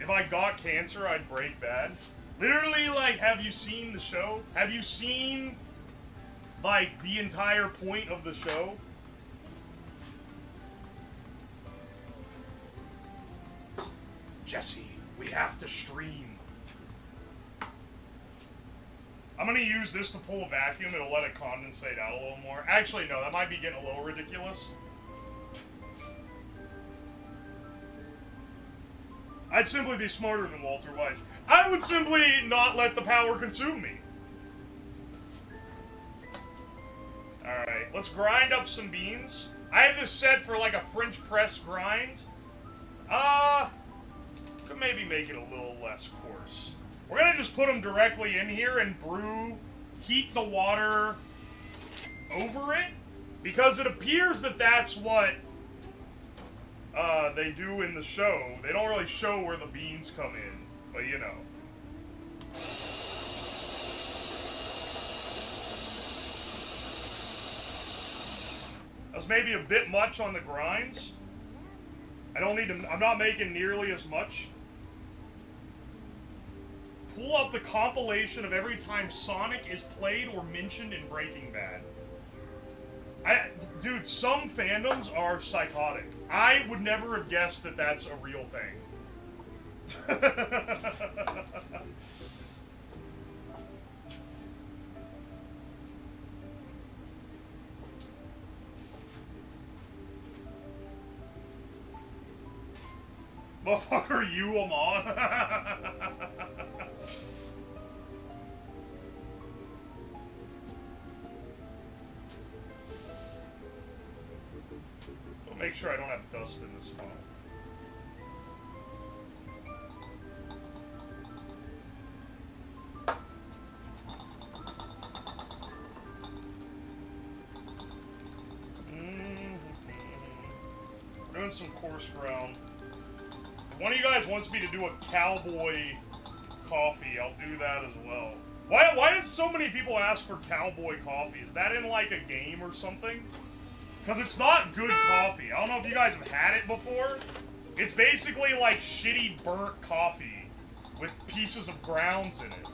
If I got cancer, I'd break bad. Literally, like, have you seen the show? Have you seen, like, the entire point of the show? Jesse, we have to stream. I'm gonna use this to pull a vacuum. It'll let it condensate out a little more. Actually, no, that might be getting a little ridiculous. I'd simply be smarter than Walter White. I would simply not let the power consume me. Alright, let's grind up some beans. I have this set for like a French press grind. Could maybe make it a little less coarse. We're gonna just put them directly in here and heat the water over it, because it appears that that's what they do in the show. They don't really show where the beans come in, but you know. That's maybe a bit much on the grinds. I'm not making nearly as much. Pull up the compilation of every time Sonic is played or mentioned in Breaking Bad. Dude, some fandoms are psychotic. I would never have guessed that that's a real thing. Motherfucker, you am on. Make sure I don't have dust in this funnel. We're doing some coarse ground. If one of you guys wants me to do a cowboy coffee, I'll do that as well. Why does so many people ask for cowboy coffee? Is that in like a game or something? Because it's not good coffee. I don't know if you guys have had it before. It's basically like shitty burnt coffee with pieces of grounds in it.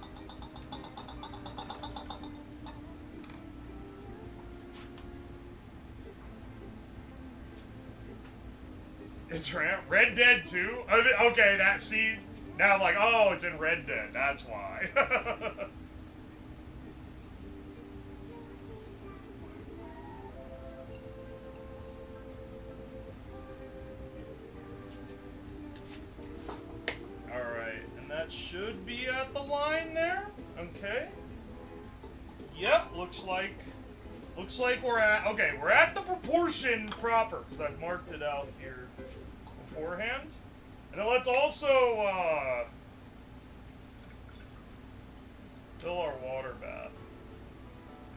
It's Red Dead 2? Okay, see, now I'm like, oh, it's in Red Dead, that's why. Alright, and that should be at the line there. Okay. Yep, looks like we're at the proportion proper, because I've marked it out here beforehand. And then let's also fill our water bath.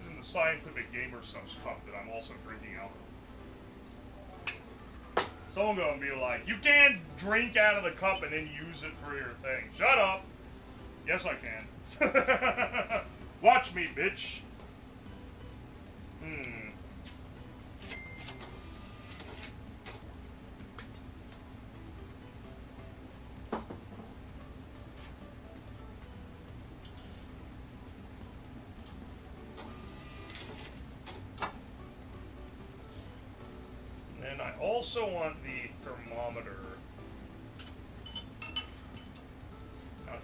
Using the Scientific Gamer Subs cup that I'm also drinking out of. Someone gonna be like, you can't drink out of the cup and then use it for your thing. Shut up! Yes, I can. Watch me, bitch. And I also want the thermometer. Now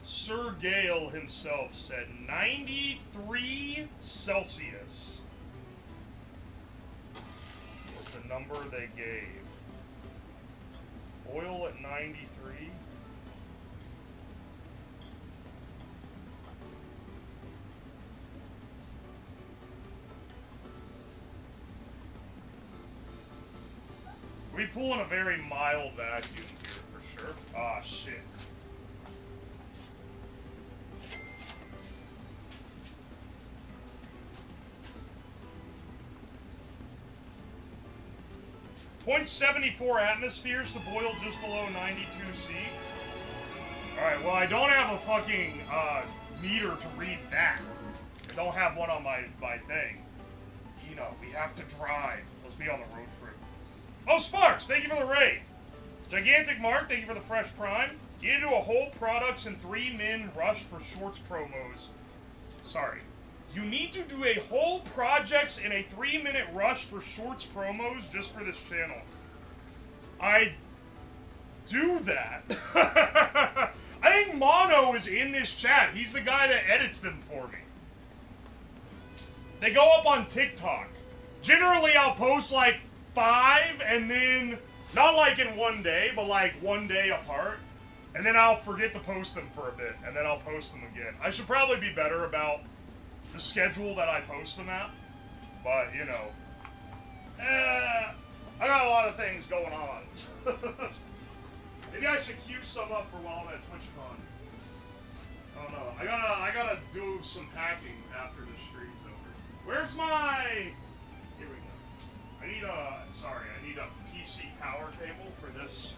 Sir Gale himself said 93 Celsius was the number they gave. Oil at 93. We pull in a very mild vacuum here for sure. Ah, shit. .74 atmospheres to boil just below 92°C. Alright, well I don't have a fucking meter to read that. I don't have one on my thing. You know, we have to drive. Let's be on the road trip. Oh, Sparks, thank you for the raid. Gigantic Mark, thank you for the fresh prime. You need to do a whole products and 3-min rush for shorts promos. Sorry. You need to do a whole projects in a 3-minute rush for shorts promos just for this channel. I do that. I think Mono is in this chat. He's the guy that edits them for me. They go up on TikTok. Generally, I'll post like 5 and then, not like in one day, but like one day apart. And then I'll forget to post them for a bit, and then I'll post them again. I should probably be better about the schedule that I post them at, but you know, I got a lot of things going on. Maybe I should queue some up for while I'm at TwitchCon. I don't know. I gotta do some packing after the stream's over. Where's my? Here we go. I need a PC power cable for this.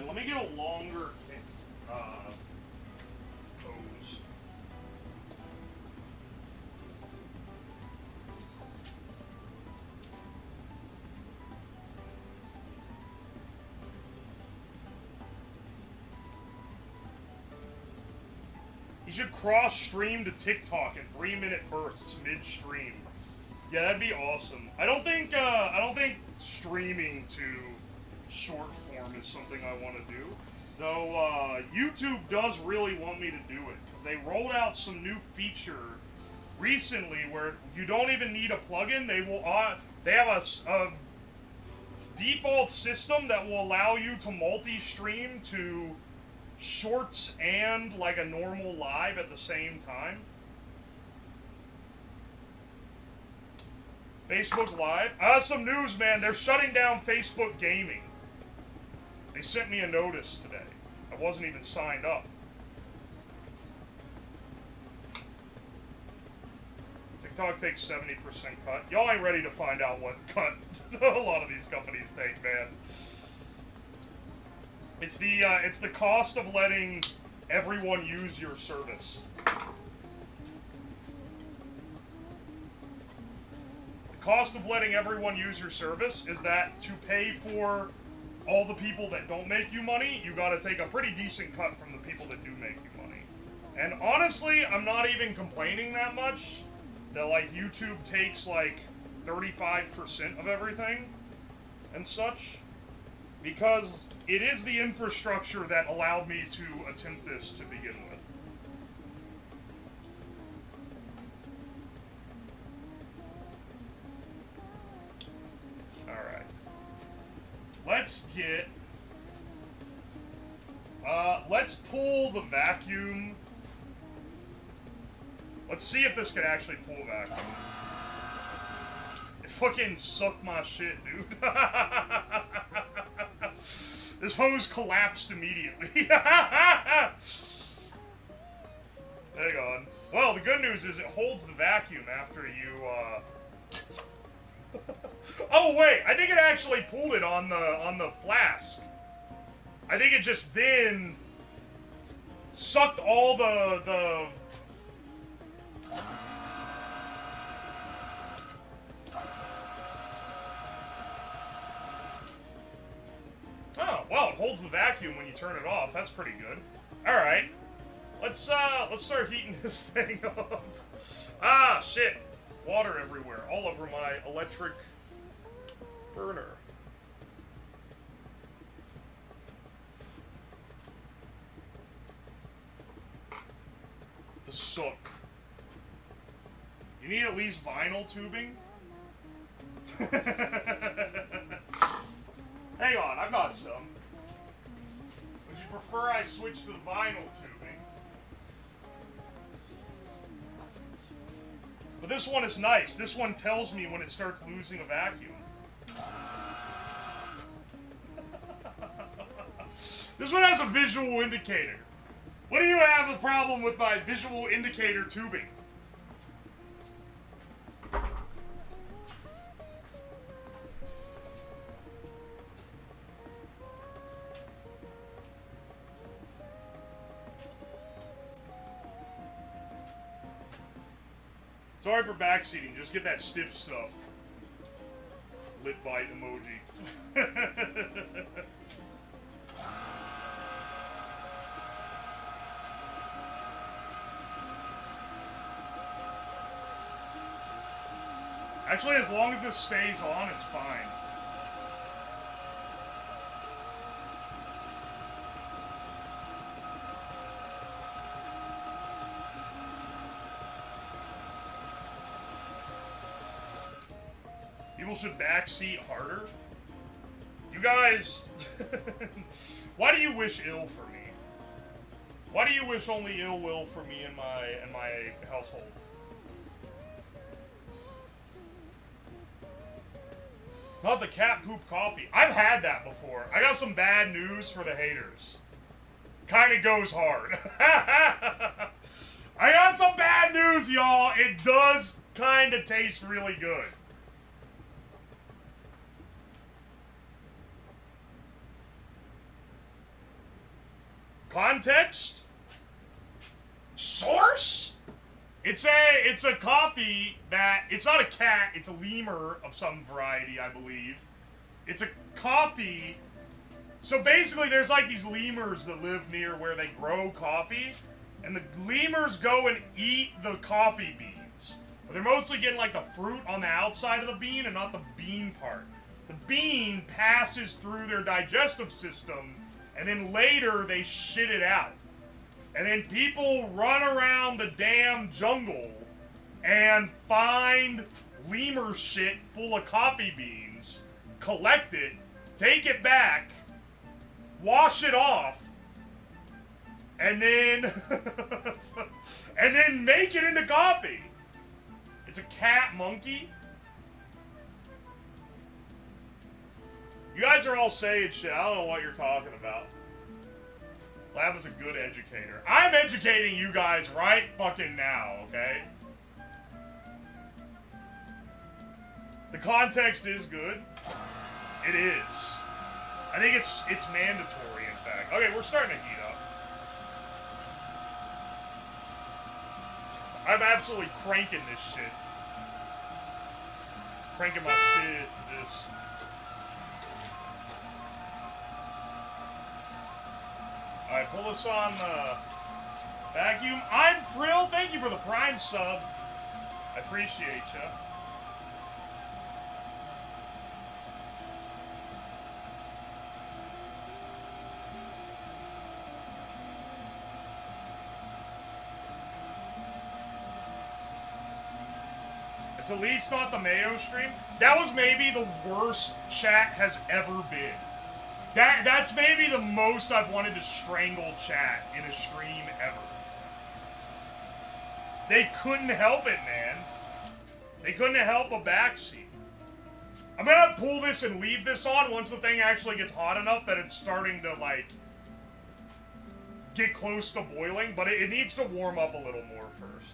Let me get a longer hose. You should cross stream to TikTok in 3-minute bursts mid-stream. Yeah, that'd be awesome. I don't think streaming to short form is something I want to do, though YouTube does really want me to do it, because they rolled out some new feature recently where you don't even need a plugin. They have a default system that will allow you to multi-stream to shorts and like a normal live at the same time. Facebook Live. Some news, man. They're shutting down Facebook Gaming. They sent me a notice today. I wasn't even signed up. TikTok takes 70% cut. Y'all ain't ready to find out what cut a lot of these companies take, man. It's the cost of letting everyone use your service. The cost of letting everyone use your service is that to pay for all the people that don't make you money, you gotta take a pretty decent cut from the people that do make you money. And honestly, I'm not even complaining that much that, like, YouTube takes, like, 35% of everything and such, because it is the infrastructure that allowed me to attempt this to begin with. Alright. Let's get... let's pull the vacuum. Let's see if this can actually pull a vacuum. It fucking sucked my shit, dude. This hose collapsed immediately. Hang on. Well, the good news is it holds the vacuum after you, Oh, wait! I think it actually pulled it on the flask. I think it just then sucked all the... Oh, well, it holds the vacuum when you turn it off. That's pretty good. Alright. Let's start heating this thing up. Ah, shit. Water everywhere. All over my electric burner. The sook. You need at least vinyl tubing? Hang on, I've got some. Would you prefer I switch to the vinyl tubing? But this one is nice. This one tells me when it starts losing a vacuum. This one has a visual indicator. What do you have a problem with my visual indicator tubing? Sorry for backseating, just get that stiff stuff. Lip bite emoji. Actually, as long as this stays on, it's fine. People should backseat harder. You guys, why do you wish ill for me? Why do you wish only ill will for me and my household? Not the cat poop coffee. I've had that before. I got some bad news for the haters. Kinda goes hard. I got some bad news, y'all. It does kinda taste really good. Context? Source? It's a coffee that, it's not a cat, it's a lemur of some variety, I believe. It's a coffee, so basically there's like these lemurs that live near where they grow coffee, and the lemurs go and eat the coffee beans. But they're mostly getting like the fruit on the outside of the bean and not the bean part. The bean passes through their digestive system, and then later they shit it out. And then people run around the damn jungle and find lemur shit full of coffee beans, collect it, take it back, wash it off, and then and then make it into coffee. It's a cat monkey. You guys are all saying shit. I don't know what you're talking about. Lab is a good educator. I'm educating you guys right fucking now, okay? The context is good. It is. I think it's mandatory, in fact. Okay, we're starting to heat up. I'm absolutely cranking this shit. Cranking my shit to this. Alright, pull us on vacuum. I'm Frill. Thank you for the Prime sub. I appreciate you. It's at least not the Mayo stream. That was maybe the worst chat has ever been. That's maybe the most I've wanted to strangle chat in a stream ever. They couldn't help it, man. They couldn't help a backseat. I'm gonna pull this and leave this on once the thing actually gets hot enough that it's starting to, like, get close to boiling, but it needs to warm up a little more first.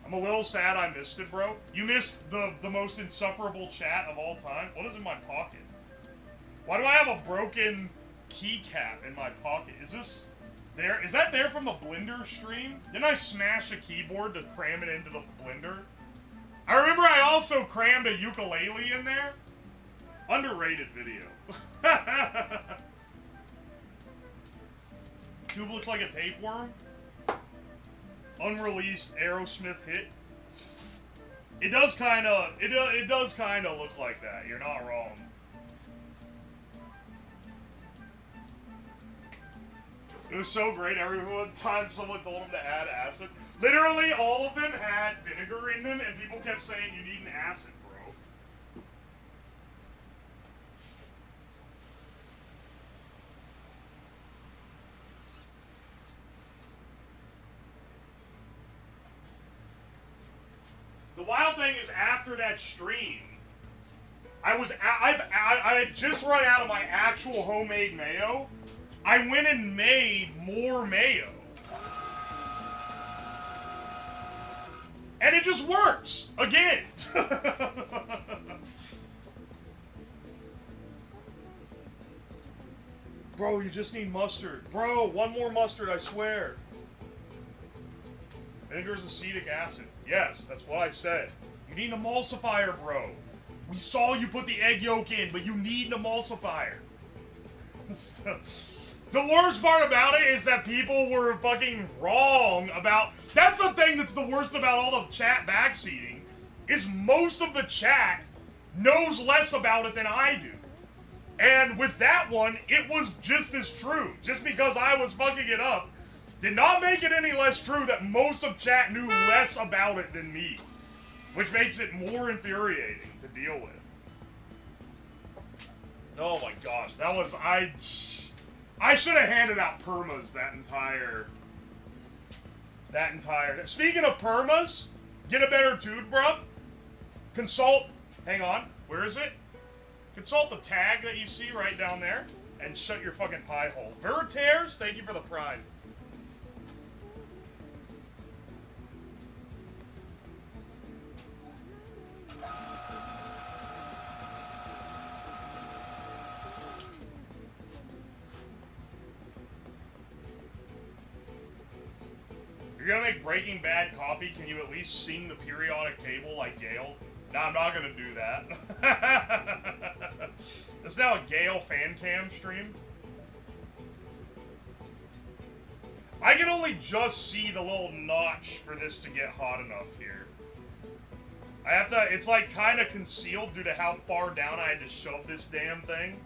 I'm a little sad I missed it, bro. You missed the most insufferable chat of all time. What is in my pocket? Why do I have a broken keycap in my pocket? Is this there? Is that there from the Blender stream? Didn't I smash a keyboard to cram it into the Blender? I remember I also crammed a ukulele in there. Underrated video. Tube looks like a tapeworm. Unreleased Aerosmith hit. It does kind of look like that. You're not wrong. It was so great. Every time someone told him to add acid, literally all of them had vinegar in them, and people kept saying you need an acid, bro. The wild thing is, after that stream, I had just run out of my actual homemade mayo. I went and made more mayo. And it just works! Again! Bro, you just need mustard. Bro, one more mustard, I swear. Vinegar is acetic acid. Yes, that's what I said. You need an emulsifier, bro. We saw you put the egg yolk in, but you need an emulsifier. The worst part about it is that people were fucking wrong about... That's the thing that's the worst about all the chat backseating, is most of the chat knows less about it than I do. And with that one, it was just as true. Just because I was fucking it up did not make it any less true that most of chat knew less about it than me. Which makes it more infuriating to deal with. Oh my gosh, that was... I should have handed out permas that entire... Speaking of permas, get a better dude, bruh. Consult... Hang on, where is it? Consult the tag that you see right down there, and shut your fucking pie hole. Veritaires, thank you for the prime. If you're gonna make Breaking Bad coffee, can you at least sing the periodic table like Gale? No, I'm not gonna do that. It's now a Gale fan cam stream. I can only just see the little notch for this to get hot enough here. I have to, it's like kind of concealed due to how far down I had to shove this damn thing.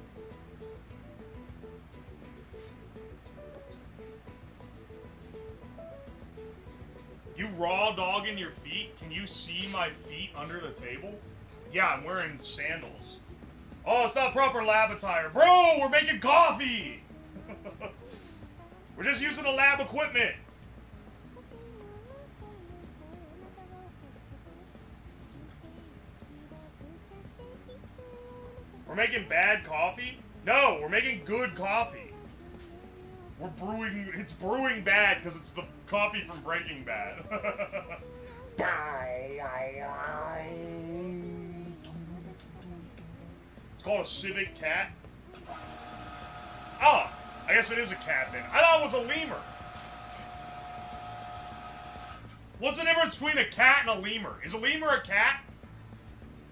You raw dogging your feet? Can you see my feet under the table? Yeah, I'm wearing sandals. Oh, it's not proper lab attire. Bro, we're making coffee! We're just using the lab equipment. We're making bad coffee? No, we're making good coffee. We're brewing, it's brewing bad because it's the coffee from Breaking Bad. It's called a Civic Cat. Oh, I guess it is a cat then. I thought it was a lemur. What's the difference between a cat and a lemur? Is a lemur a cat?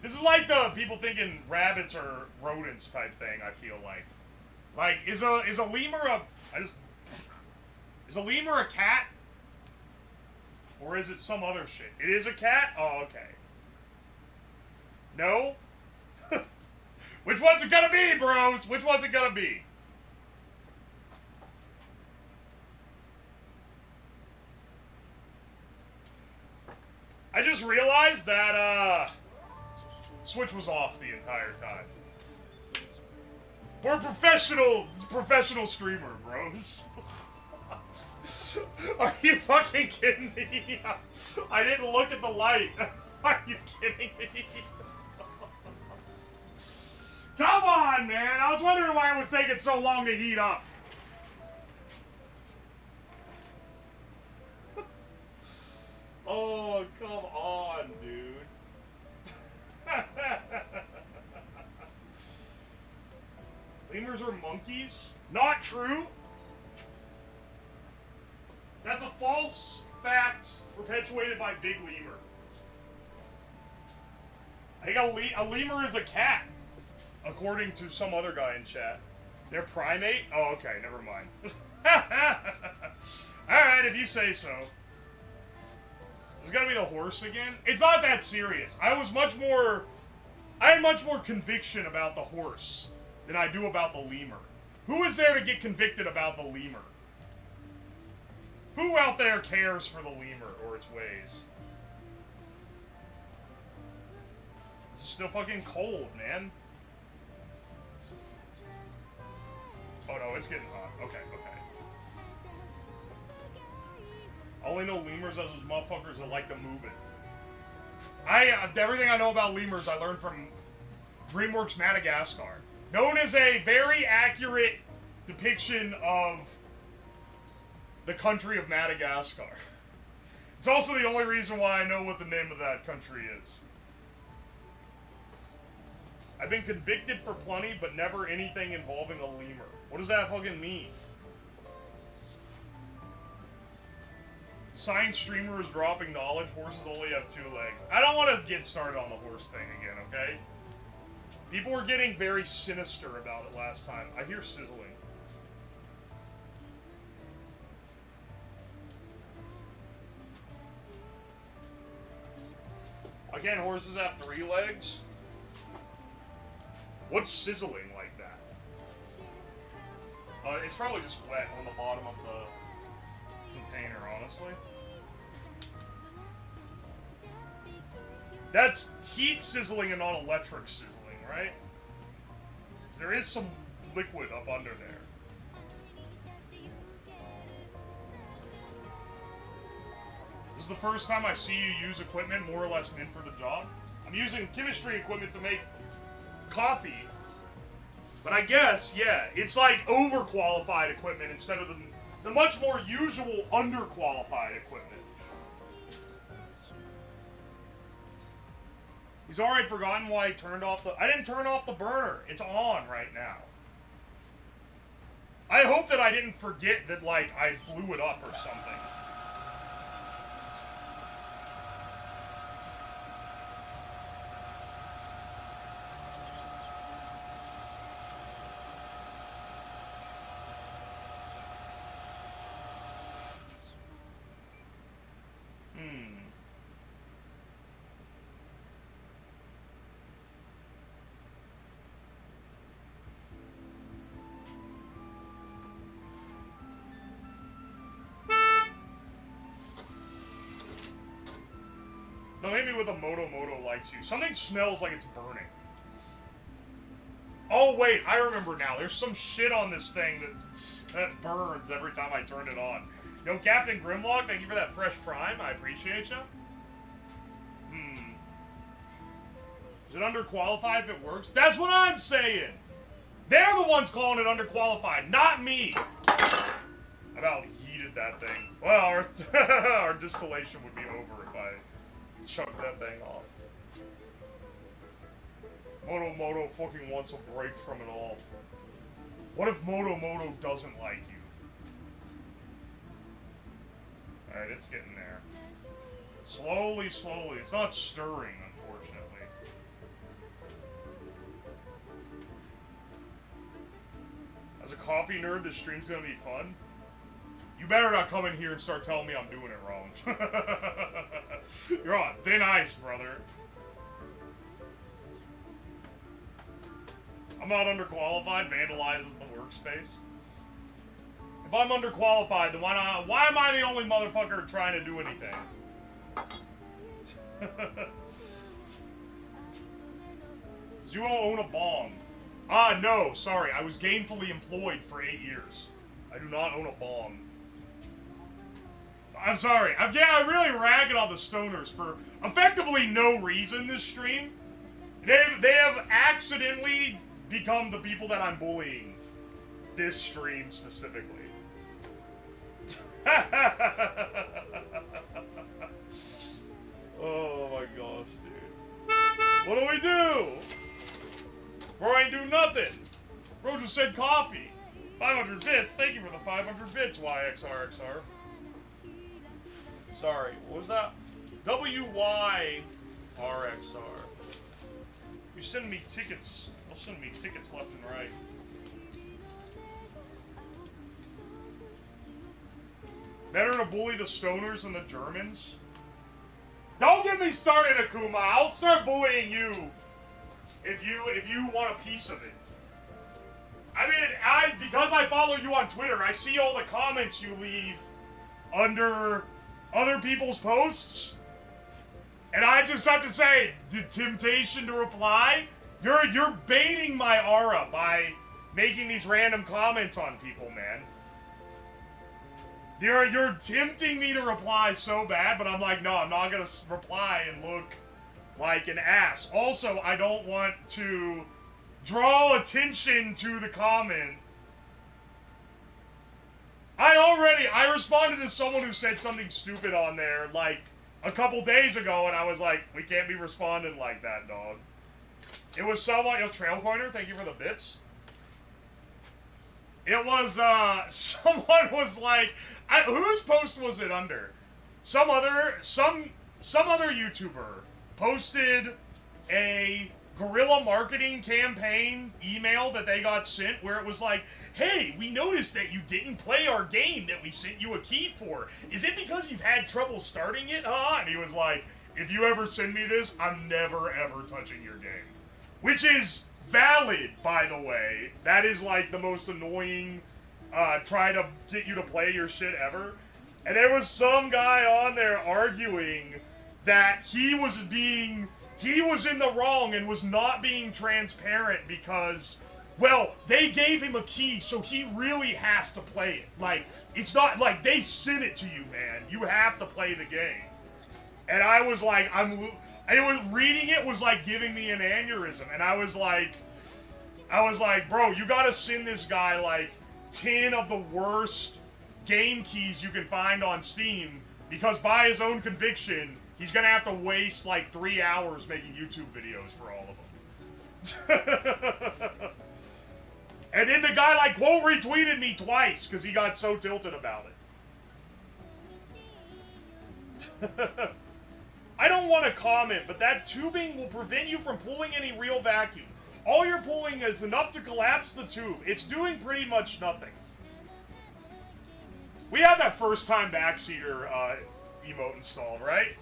This is like the people thinking rabbits are rodents type thing, I feel like. Like, is a lemur a... Is a lemur a cat? Or is it some other shit? It is a cat? Oh, okay. No? Which one's it gonna be, bros? Which one's it gonna be? I just realized that, Switch was off the entire time. We're professional streamer, bros. Are you fucking kidding me? I didn't look at the light. Are you kidding me? Come on, man! I was wondering why it was taking so long to heat up. Oh, come on, dude. Lemurs are monkeys? Not true. That's a false fact perpetuated by Big Lemur. I think a lemur is a cat, according to some other guy in chat. They're primate? Oh, okay, never mind. Alright, if you say so. It's gotta be the horse again? It's not that serious. I had much more conviction about the horse than I do about the lemur. Who is there to get convicted about the lemur? Who out there cares for the lemur or its ways? It's still fucking cold, man. Oh no, it's getting hot. Okay, okay. I only know lemurs as those motherfuckers that like to move it. Everything I know about lemurs I learned from DreamWorks Madagascar. Known as a very accurate depiction of the country of Madagascar. It's also the only reason why I know what the name of that country is. I've been convicted for plenty, but never anything involving a lemur. What does that fucking mean? Science streamer is dropping knowledge. Horses only have 2 legs. I don't want to get started on the horse thing again, okay? People were getting very sinister about it last time. I hear sizzling. Again, horses have 3 legs? What's sizzling like that? It's probably just wet on the bottom of the container, honestly. That's heat sizzling and not electric sizzling, right? There is some liquid up under there. This is the first time I see you use equipment more or less meant for the job. I'm using chemistry equipment to make coffee, but I guess, yeah, it's like overqualified equipment instead of the much more usual underqualified equipment. He's already forgotten why he turned off the... I didn't turn off the burner. It's on right now. I hope that I didn't forget that, like, I blew it up or something. No, maybe with a Moto likes you. Something smells like it's burning. Oh, wait, I remember now. There's some shit on this thing that burns every time I turn it on. Yo, Captain Grimlock, thank you for that fresh prime. I appreciate you. Is it underqualified if it works? That's what I'm saying! They're the ones calling it underqualified, not me! I about heated that thing. Well, our distillation would be over if I chucked that thing off. Moto fucking wants a break from it all. What if Moto doesn't like you? Alright, it's getting there. Slowly, slowly. It's not stirring, unfortunately. As a coffee nerd, this stream's gonna be fun. You better not come in here and start telling me I'm doing it wrong. You're on thin ice, brother. I'm not underqualified. Vandalizes the workspace. If I'm underqualified, then why am I the only motherfucker trying to do anything? Do you own a bong? No, sorry. I was gainfully employed for 8 years. I do not own a bong. I'm sorry. I really ragged on the stoners for effectively no reason this stream. They have accidentally become the people that I'm bullying this stream specifically. Oh my gosh, dude. What do we do? Bro ain't do nothing. Bro just said coffee. 500 bits. Thank you for the 500 bits, YXRXR. Sorry, what was that? WYRXR. You send me tickets. They'll send me tickets left and right. Better to bully the stoners than the Germans? Don't get me started, Akuma. I'll start bullying you if you want a piece of it. I mean, because I follow you on Twitter, I see all the comments you leave under other people's posts, and I just have to say, the temptation to reply. You're baiting my aura by making these random comments on people, man. You're tempting me to reply so bad, but I'm like, no, I'm not gonna reply and look like an ass. Also, I don't want to draw attention to the comment. I responded to someone who said something stupid on there, like, a couple days ago, and I was like, we can't be responding like that, dog. It was someone, Trailcoiner, thank you for the bits. It was, someone was like, whose post was it under? Some other YouTuber posted a guerrilla marketing campaign email that they got sent where it was like, hey, we noticed that you didn't play our game that we sent you a key for. Is it because you've had trouble starting it, huh? And he was like, if you ever send me this, I'm never ever touching your game. Which is valid, by the way. That is like the most annoying try to get you to play your shit ever. And there was some guy on there arguing that he was in the wrong and was not being transparent because, well, they gave him a key, so he really has to play it. Like, it's not like they sent it to you, man. You have to play the game. And I was like, reading it was like giving me an aneurysm. And I was like, bro, you gotta send this guy like 10 of the worst game keys you can find on Steam, because by his own conviction, he's gonna have to waste like 3 hours making YouTube videos for all of them. And then the guy like quote retweeted me twice because he got so tilted about it. I don't want to comment, but that tubing will prevent you from pulling any real vacuum. All you're pulling is enough to collapse the tube. It's doing pretty much nothing. We had that first time backseater emote installed, right?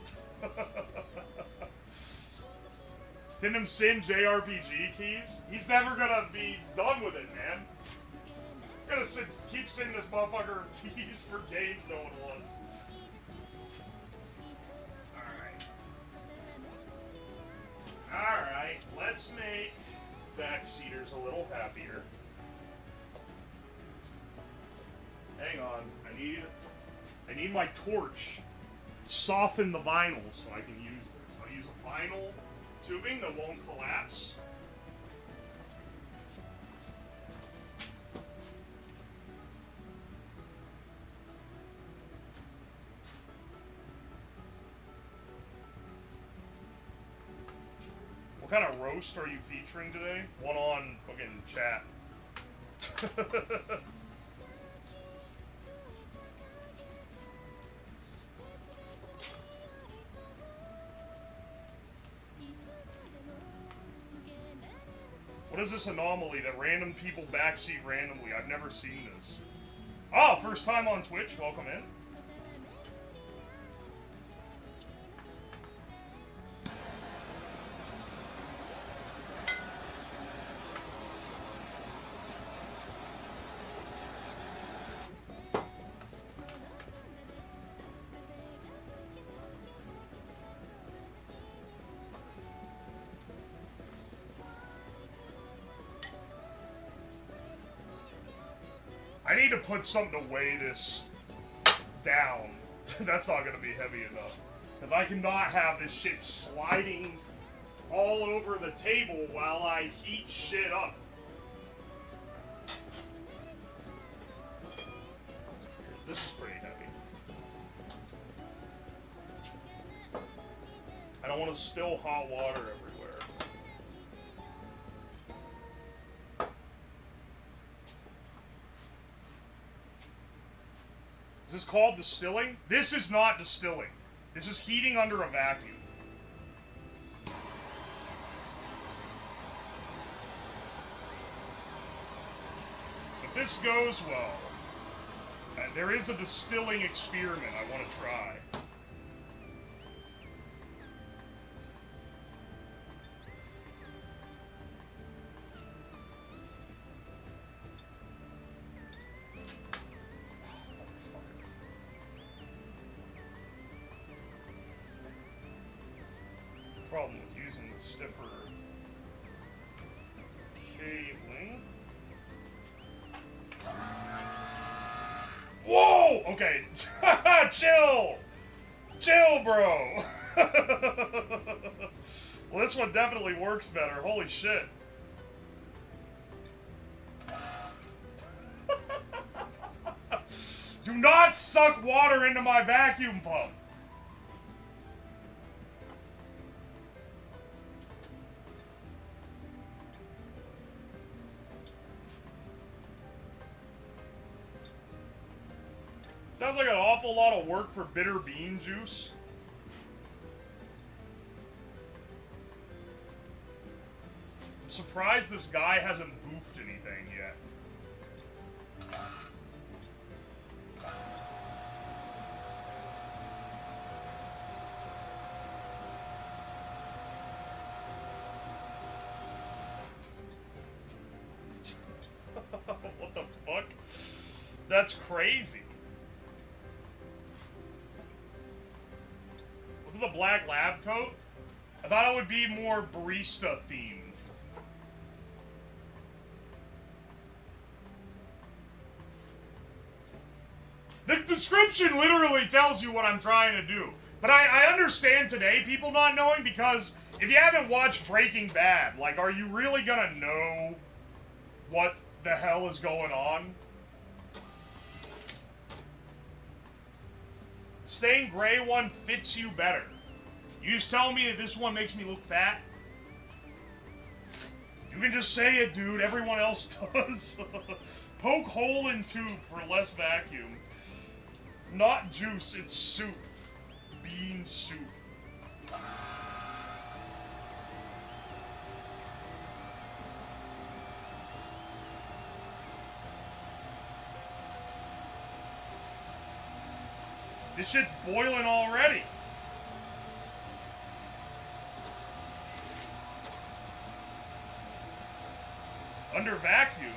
Didn't him send JRPG keys? He's never gonna be done with it, man. He's gonna keep sending this motherfucker keys for games no one wants. Alright, let's make backseaters a little happier. Hang on, I need my torch. Soften the vinyl so I can use this. I'll use a vinyl tubing that won't collapse. What kind of roast are you featuring today? One on fucking chat. What is this anomaly that random people backseat randomly? I've never seen this. Oh, first time on Twitch. Welcome in. I need to put something to weigh this down. That's not gonna be heavy enough. Because I cannot have this shit sliding all over the table while I heat shit up. This is pretty heavy. I don't want to spill hot water everywhere. Is this called distilling? This is not distilling. This is heating under a vacuum. If this goes well, there is a distilling experiment I want to try. Problem with using the stiffer cabling. Whoa! Okay. Chill! Chill, bro! Well, this one definitely works better. Holy shit. Do not suck water into my vacuum pump! Sounds like an awful lot of work for bitter bean juice. I'm surprised this guy hasn't boofed anything yet. What the fuck? That's crazy. What's the black lab coat? I thought it would be more barista themed. The description literally tells you what I'm trying to do. But I understand today people not knowing, because if you haven't watched Breaking Bad, like, are you really gonna know what the hell is going on? Stained gray one fits you better. You just tell me that this one makes me look fat? You can just say it, dude. Everyone else does. Poke hole in tube for less vacuum. Not juice, it's soup. Bean soup. This shit's boiling already. Under vacuum.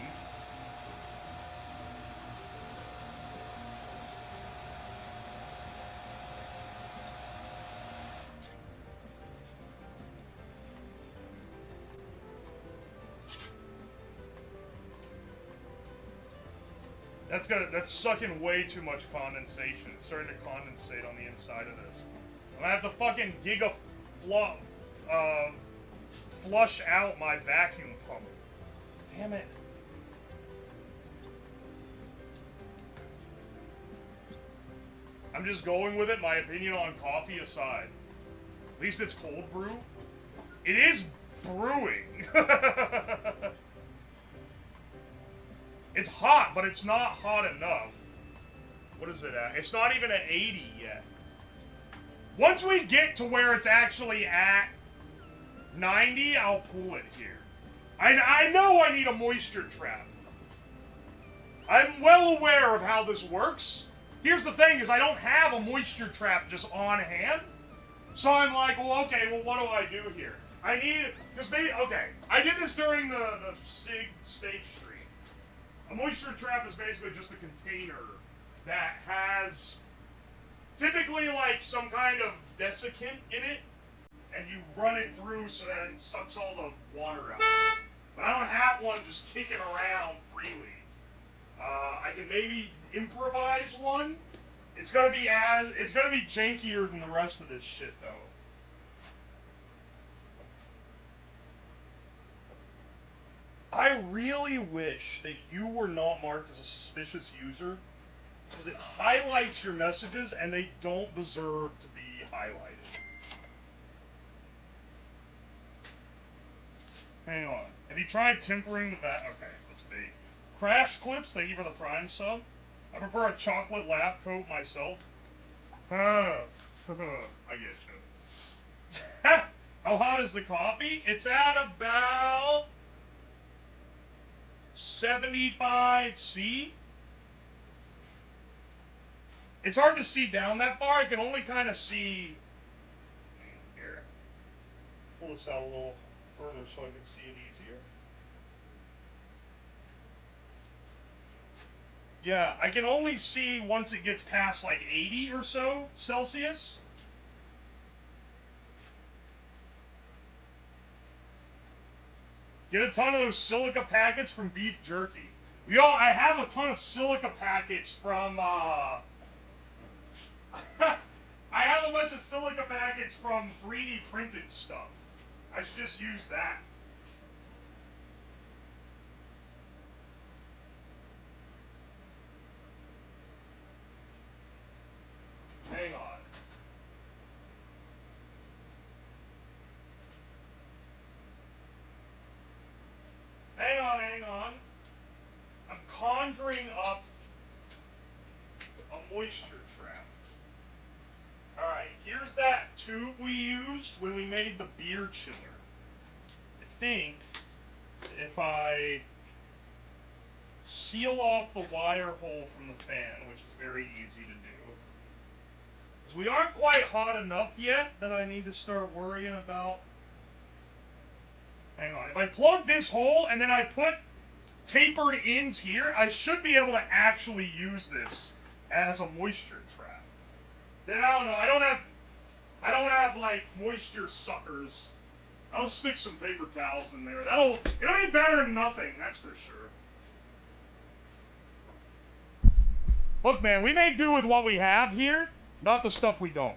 That's sucking way too much condensation. It's starting to condensate on the inside of this. I'm gonna have to fucking flush out my vacuum pump. Damn it. I'm just going with it, my opinion on coffee aside. At least it's cold brew. It is brewing. It's hot, but it's not hot enough. What is it at? It's not even at 80 yet. Once we get to where it's actually at 90, I'll cool it here. I know I need a moisture trap. I'm well aware of how this works. Here's the thing is I don't have a moisture trap just on hand. So I'm like, well, okay, well, what do I do here? I need, because maybe, okay, I did this during the SIG stage stream. A moisture trap is basically just a container that has typically like some kind of desiccant in it, and you run it through so that it sucks all the water out. But I don't have one just kicking around freely. I can maybe improvise one. It's gonna be jankier than the rest of this shit though. I really wish that you were not marked as a suspicious user, because it highlights your messages and they don't deserve to be highlighted. Hang on. Have you tried tempering the back? Okay, let's see. Crash Clips, thank you for the Prime sub. I prefer a chocolate lap coat myself. I get you. How hot is the coffee? It's at about 75 C. It's hard to see down that far. I can only kind of see. Here. Pull this out a little further so I can see it easier. Yeah, I can only see once it gets past like 80 or so Celsius. Get a ton of those silica packets from beef jerky. Yo, I have a ton of silica packets from, I have a bunch of silica packets from 3D printed stuff. I should just use that. Hang on. Hang on. I'm conjuring up a moisture trap. Alright, here's that tube we used when we made the beer chiller. I think if I seal off the wire hole from the fan, which is very easy to do, because we aren't quite hot enough yet that I need to start worrying about. Hang on, if I plug this hole and then I put tapered ends here, I should be able to actually use this as a moisture trap. Then I don't know, I don't have like moisture suckers. I'll stick some paper towels in there. It'll be better than nothing, that's for sure. Look, man, we make do with what we have here, not the stuff we don't.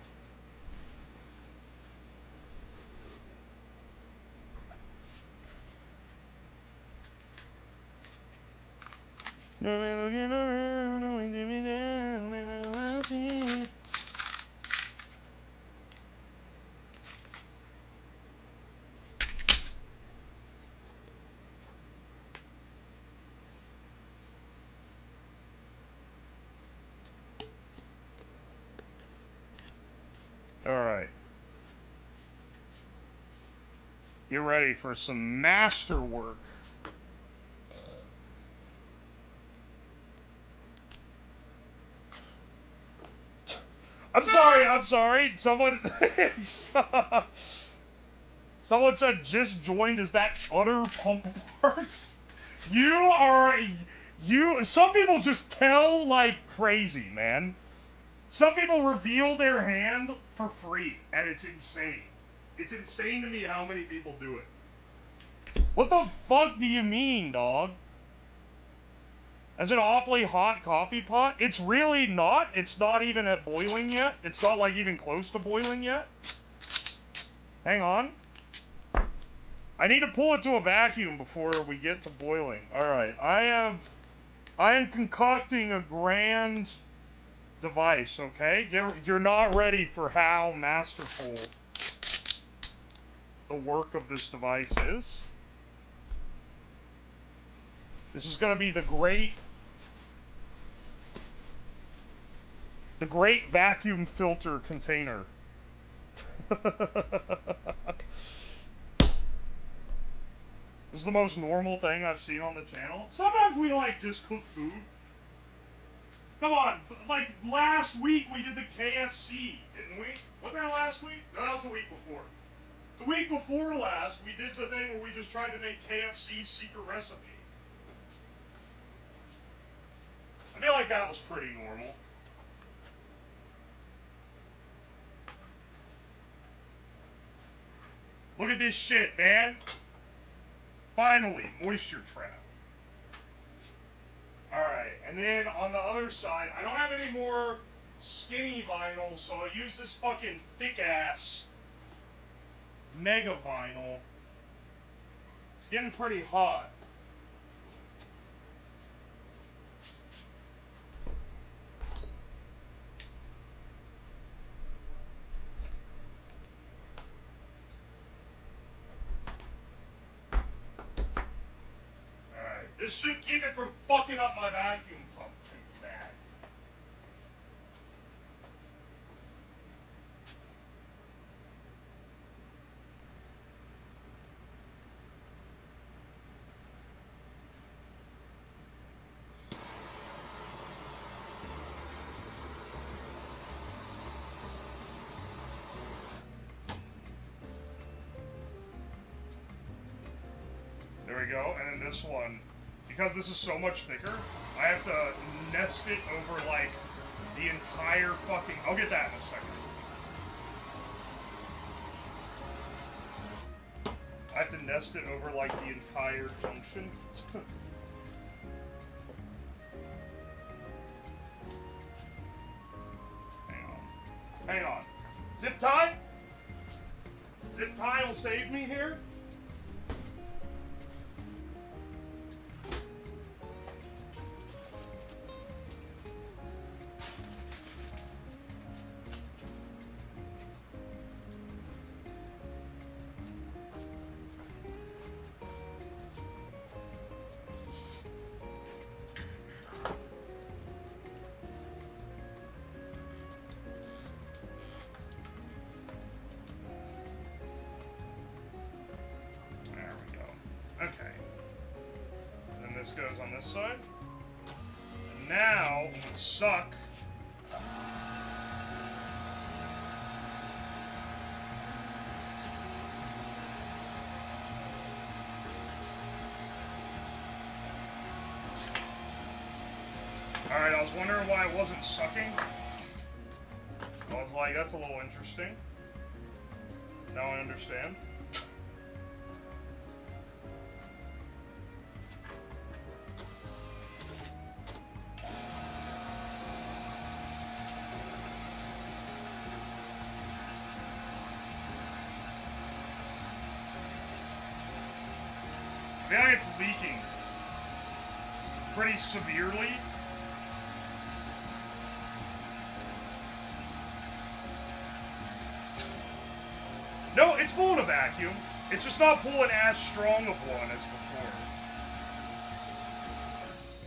Alright. Get ready for some masterwork. I'm sorry. Someone said just joined. Is that utter pump parts? Some people just tell like crazy, man. Some people reveal their hand for free, and it's insane. It's insane to me how many people do it. What the fuck do you mean, dog? As an awfully hot coffee pot? It's really not. It's not even at boiling yet. It's not like even close to boiling yet. Hang on. I need to pull it to a vacuum before we get to boiling. Alright, I am concocting a grand device, okay? You're not ready for how masterful the work of this device is. This is gonna be the great vacuum filter container. This is the most normal thing I've seen on the channel. Sometimes we like just cook food. Come on, like last week we did the KFC, didn't we? Wasn't that last week? No, that was the week before. The week before last, we did the thing where we just tried to make KFC's secret recipe. I feel like that was pretty normal. Look at this shit, man. Finally, moisture trap. Alright, and then on the other side, I don't have any more skinny vinyl, so I use this fucking thick-ass mega vinyl. It's getting pretty hot. Alright, this should keep it from fucking up my vacuum pump too bad. There we go, and then this one, because this is so much thicker, I have to nest it over, like, the entire fucking... I'll get that in a second. I have to nest it over, like, the entire junction. Hang on. Zip tie? Zip tie will save me here? This goes on this side. And now, let's suck. Alright, I was wondering why it wasn't sucking. I was like, that's a little interesting. Now I understand. I feel like it's leaking pretty severely. No, it's pulling a vacuum. It's just not pulling as strong of one as before.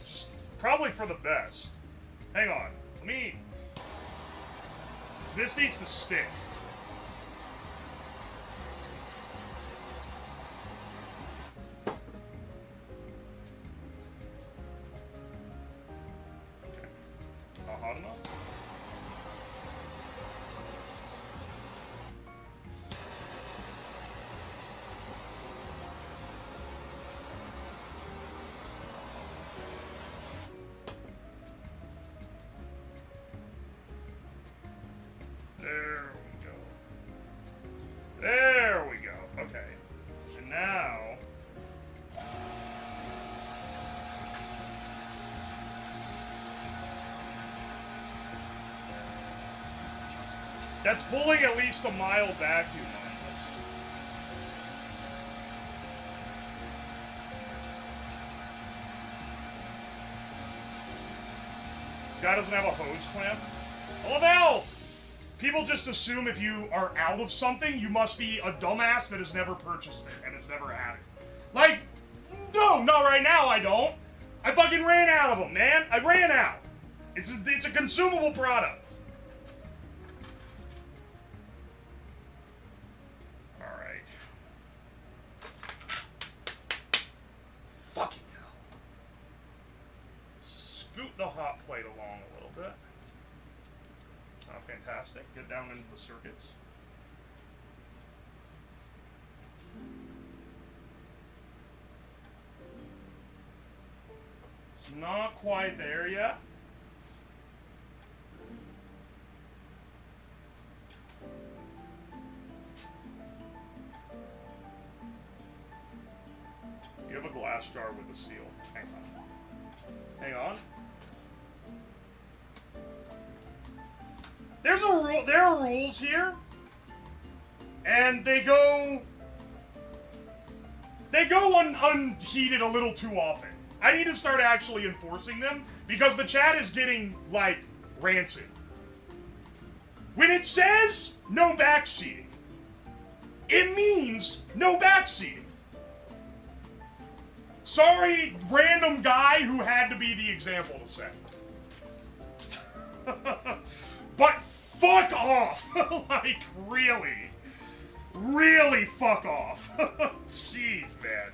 Just probably for the best. Hang on. Let me... This needs to stick. There we go. Okay. And now... That's pulling at least a mild vacuum on this. This guy doesn't have a hose clamp. Oh, no! People just assume if you are out of something, you must be a dumbass that has never purchased it and has never had it. Like, no, not right now, I don't. I fucking ran out of them, man. I ran out. It's a consumable product. All right. Fucking hell. Scoot the hot plate along a little bit. Fantastic. Get down into the circuits. It's not quite there yet. You have a glass jar with a seal. Hang on. Hang on. There's a rule. There are rules here, and they go unheeded a little too often. I need to start actually enforcing them because the chat is getting like rancid. When it says no backseating, it means no backseating. Sorry, random guy who had to be the example to set. But fuck off! Like, really? Really fuck off. Jeez, man.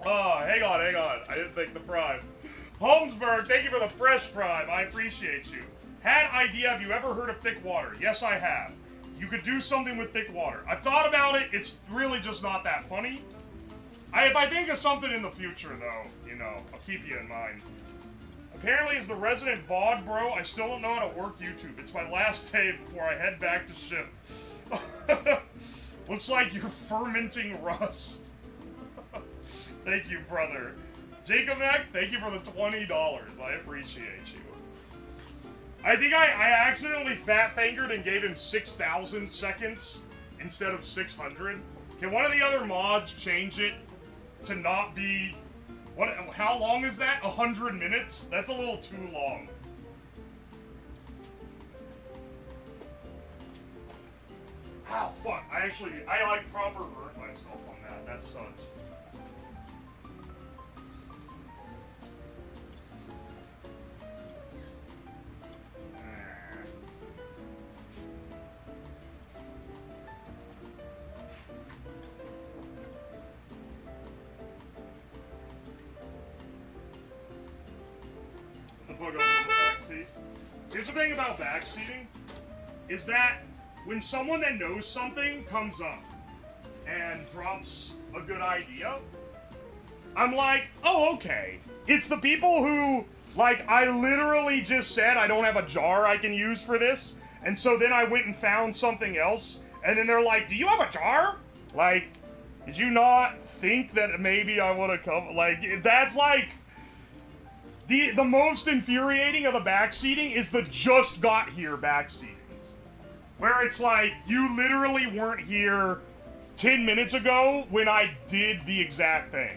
Oh, hang on. I didn't think the prime. Holmesburg, thank you for the fresh prime. I appreciate you. Had idea, have you ever heard of thick water? Yes, I have. You could do something with thick water. I've thought about it. It's really just not that funny. If I think of something in the future, though, you know, I'll keep you in mind. Apparently, as the resident VOD bro, I still don't know how to work YouTube. It's my last day before I head back to ship. Looks like you're fermenting rust. Thank you, brother. Jacobek, thank you for the $20. I appreciate you. I think I accidentally fat-fingered and gave him 6,000 seconds instead of 600. Can one of the other mods change it to not be... How long is that? 100 minutes? That's a little too long. Ow, fuck. I like proper hurt myself on that. That sucks. Here's the thing about backseating, is that when someone that knows something comes up and drops a good idea, I'm like, oh, okay. It's the people who, like, I literally just said I don't have a jar I can use for this, and so then I went and found something else, and then they're like, do you have a jar? Like, did you not think that maybe I would have come? Like, that's like... The most infuriating of the backseating is the just got here backseatings. Where it's like, you literally weren't here 10 minutes ago when I did the exact thing.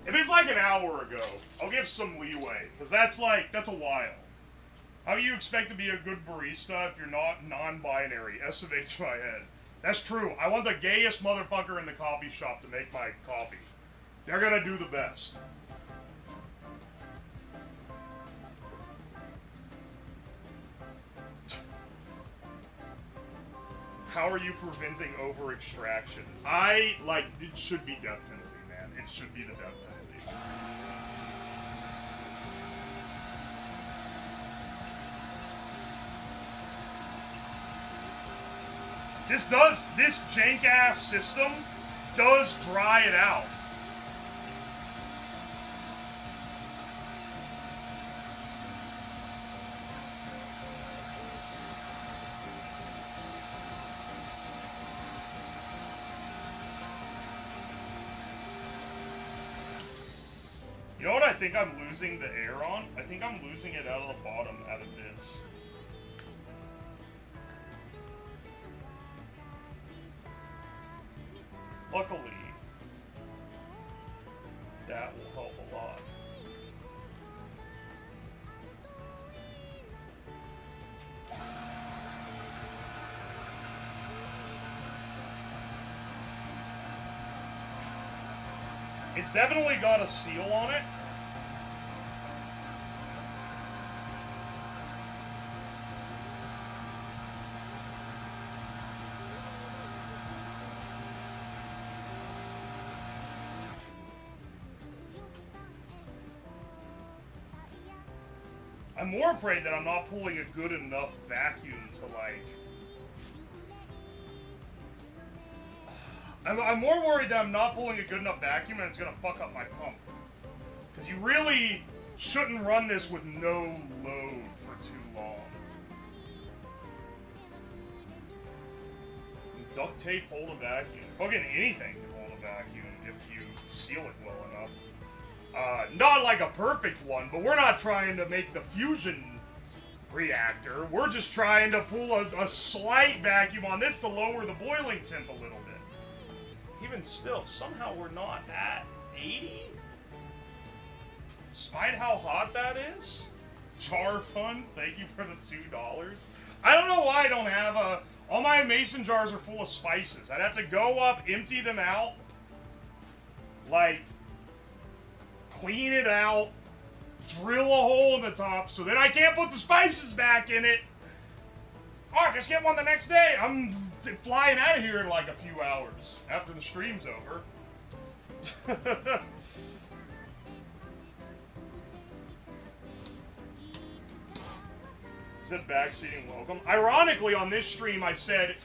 If it's like an hour ago, I'll give some leeway, because that's a while. How do you expect to be a good barista if you're not non-binary? SMH my head. That's true. I want the gayest motherfucker in the coffee shop to make my coffee. They're gonna do the best. How are you preventing over-extraction? It should be death penalty, man. It should be the death penalty. This jank-ass system does dry it out. You know what I think I'm losing the air on? I think I'm losing it out of the bottom, out of this. Luckily, that will help a lot. It's definitely got a seal on it. I'm more afraid that I'm not pulling a good enough vacuum to, like... I'm more worried that I'm not pulling a good enough vacuum and it's gonna fuck up my pump. Because you really shouldn't run this with no load for too long. Duct tape hold a vacuum. Fucking anything can hold a vacuum if you seal it well enough. Not like a perfect one, but we're not trying to make the fusion reactor. We're just trying to pull a slight vacuum on this to lower the boiling temp a little bit. Even still, somehow we're not at 80? Despite how hot that is? Jar fund, thank you for the $2. I don't know why I don't have a... All my mason jars are full of spices. I'd have to go up, empty them out, like... clean it out, drill a hole in the top, so then I can't put the spices back in it. Oh, just get one the next day. I'm flying out of here in like a few hours after the stream's over. Said backseating welcome. Ironically, on this stream, I said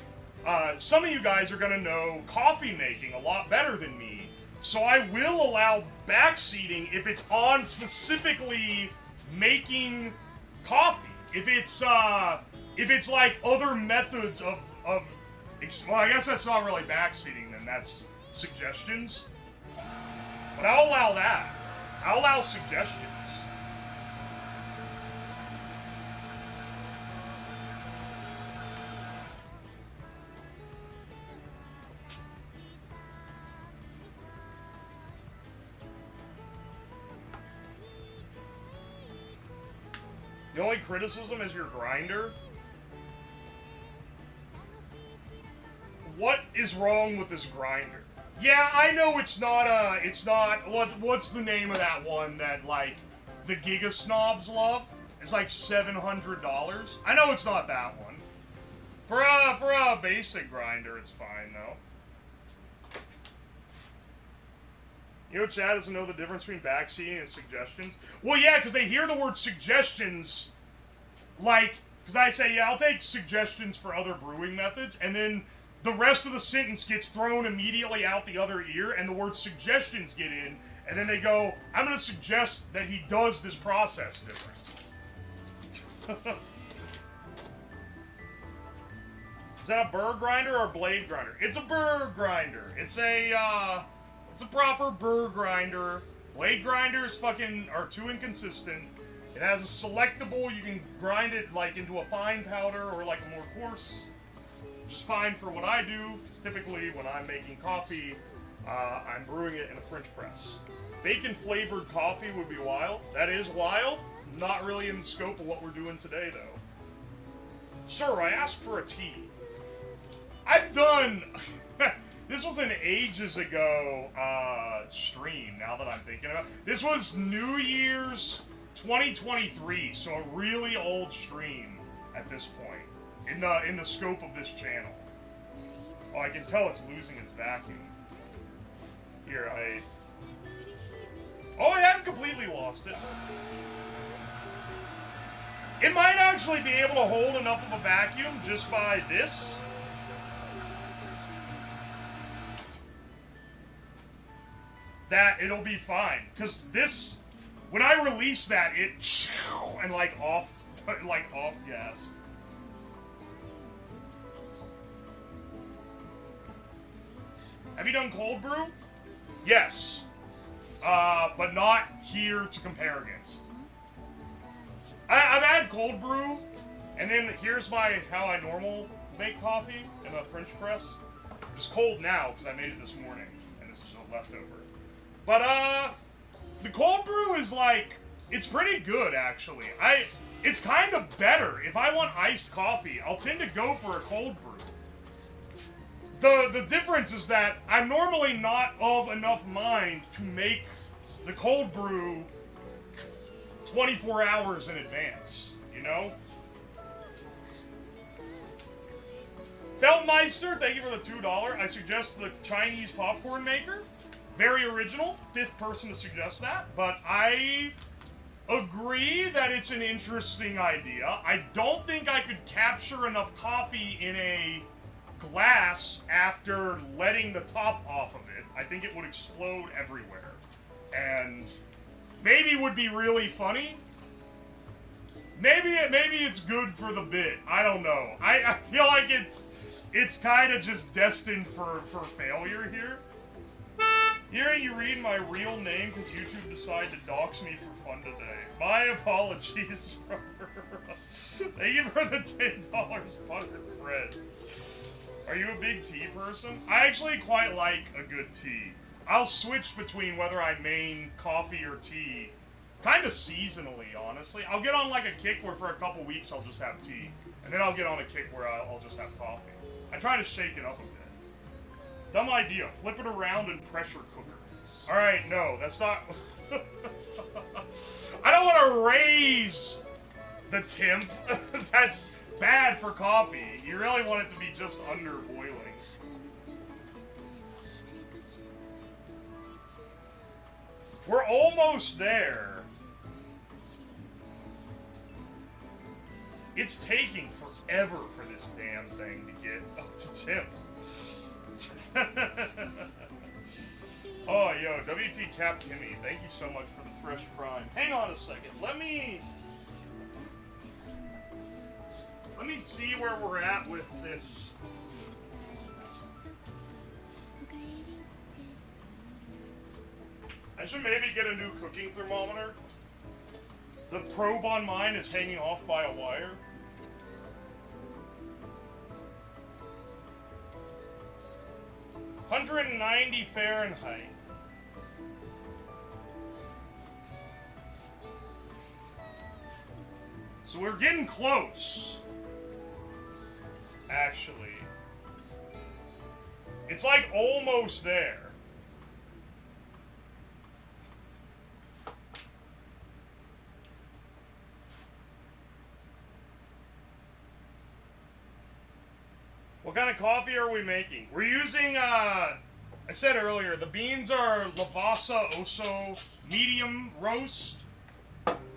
some of you guys are gonna know coffee making a lot better than me. So I will allow backseating if it's on specifically making coffee. If it's like other methods of well, I guess that's not really backseating then, that's suggestions. But I'll allow that. I'll allow suggestions. The only criticism is your grinder. What is wrong with this grinder? Yeah, I know it's not what's the name of that one that, like, the Giga Snobs love? It's like $700. I know it's not that one. For a basic grinder, it's fine, though. You know, Chad doesn't know the difference between backseating and suggestions. Well, yeah, because they hear the word suggestions, like, because I say, yeah, I'll take suggestions for other brewing methods, and then the rest of the sentence gets thrown immediately out the other ear, and the word suggestions get in, and then they go, I'm going to suggest that he does this process different. Is that a burr grinder or a blade grinder? It's a burr grinder. It's a proper burr grinder. Blade grinders fucking are too inconsistent. It has a selectable, you can grind it like into a fine powder or like a more coarse. Which is fine for what I do, because typically when I'm making coffee, I'm brewing it in a French press. Bacon flavored coffee would be wild. That is wild. Not really in the scope of what we're doing today though. Sir, I asked for a tea. I've done... This was an ages ago stream, now that I'm thinking about it. This was New Year's 2023, so a really old stream at this point, in the scope of this channel. Oh, I can tell it's losing its vacuum. Here, Oh, I haven't completely lost it. It might actually be able to hold enough of a vacuum just by this. That it'll be fine, because this, when I release that, it and like off gas. Have you done cold brew? Yes, but not here to compare against. I've had cold brew, and then here's how I normal make coffee in a French press. It's cold now because I made it this morning, and this is a leftover. But, the cold brew is like, it's pretty good, actually. It's kind of better. If I want iced coffee, I'll tend to go for a cold brew. the difference is that I'm normally not of enough mind to make the cold brew 24 hours in advance, you know? Feldmeister, thank you for the $2. I suggest the Chinese popcorn maker. Very original. 5th person to suggest that. But I agree that it's an interesting idea. I don't think I could capture enough coffee in a glass after letting the top off of it. I think it would explode everywhere. And maybe would be really funny. Maybe it's good for the bit. I don't know. I feel like it's kind of just destined for failure here. Hearing you read my real name because YouTube decided to dox me for fun today. My apologies. Thank you for the $10 buttered bread. Are you a big tea person? I actually quite like a good tea. I'll switch between whether I main coffee or tea kind of seasonally, honestly. I'll get on like a kick where for a couple weeks I'll just have tea. And then I'll get on a kick where I'll just have coffee. I try to shake it up a bit. Dumb idea. Flip it around and pressure cooker. Alright, no, that's not... I don't want to raise the temp. That's bad for coffee. You really want it to be just under boiling. We're almost there. It's taking forever for this damn thing to get up to temp. Oh, yo, WT Cap Timmy, thank you so much for the fresh prime. Hang on a second. Let me see where we're at with this. I should maybe get a new cooking thermometer. The probe on mine is hanging off by a wire. (190 Fahrenheit). So we're getting close. Actually. It's like almost there. What kind of coffee are we making? We're using, I said earlier, the beans are Lavazza Oso medium roast.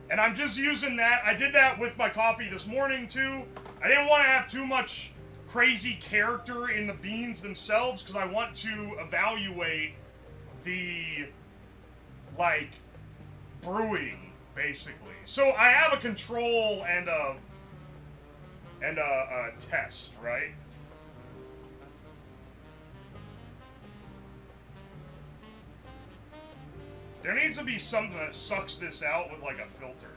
And I'm just using that. I did that with my coffee this morning, too. I didn't want to have too much crazy character in the beans themselves, because I want to evaluate the, like, brewing, basically. So I have a control and a test, right? There needs to be something that sucks this out with, like, a filter.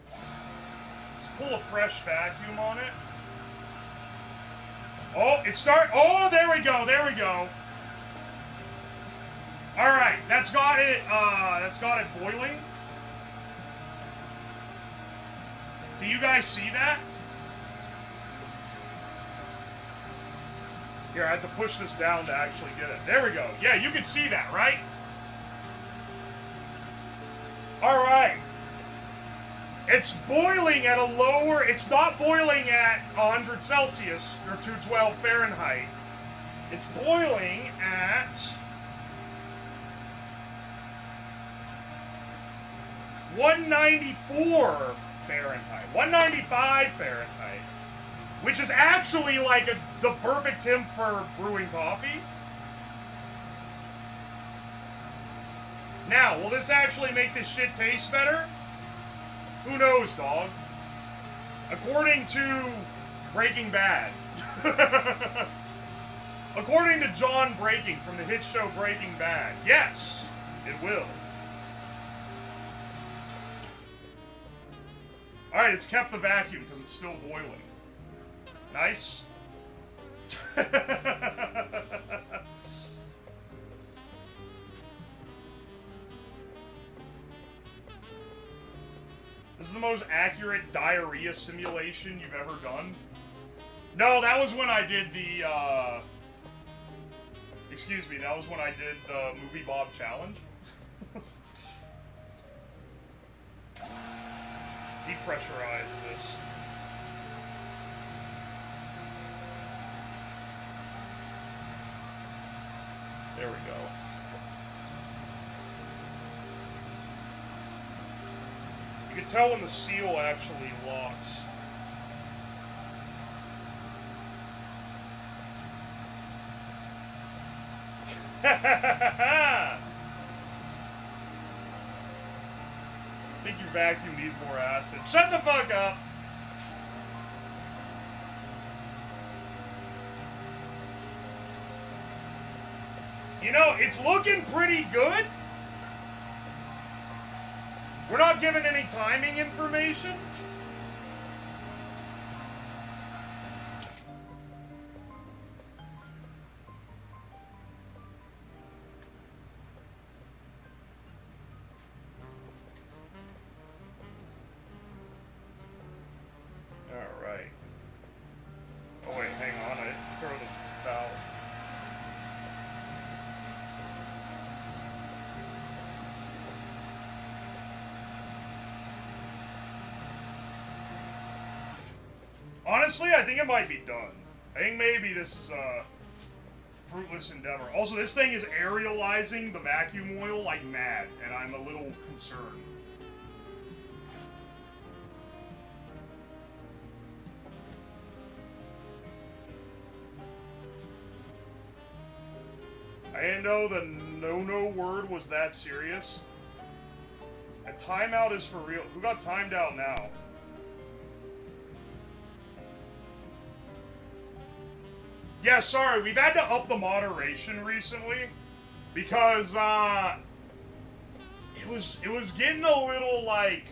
Let's pull a fresh vacuum on it. Oh, oh, there we go, there we go. Alright, that's got it boiling. Do you guys see that? Here, I have to push this down to actually get it. There we go. Yeah, you can see that, right? Alright. It's boiling at a lower... It's not boiling at 100 Celsius, or 212 Fahrenheit. It's boiling at... 194 Fahrenheit. 195 Fahrenheit. Which is actually like the perfect temp for brewing coffee. Now, will this actually make this shit taste better? Who knows, dog? According to Breaking Bad. According to John Breaking from the hit show Breaking Bad. Yes, it will. Alright, it's kept the vacuum because it's still boiling. Nice. This is the most accurate diarrhea simulation you've ever done. No, that was when I did the, excuse me, that was when I did the Movie Bob Challenge. Depressurize this. There we go. You can tell when the seal actually locks. I think your vacuum needs more acid. Shut the fuck up! You know, it's looking pretty good. We're not given any timing information. Alright. Oh wait, hang on, I throw the valve. Honestly, I think it might be done. I think maybe this is a fruitless endeavor. Also, this thing is aerializing the vacuum oil like mad, and I'm a little concerned. I didn't know the no-no word was that serious. A timeout is for real. Who got timed out now? Yeah, sorry, we've had to up the moderation recently because it was getting a little like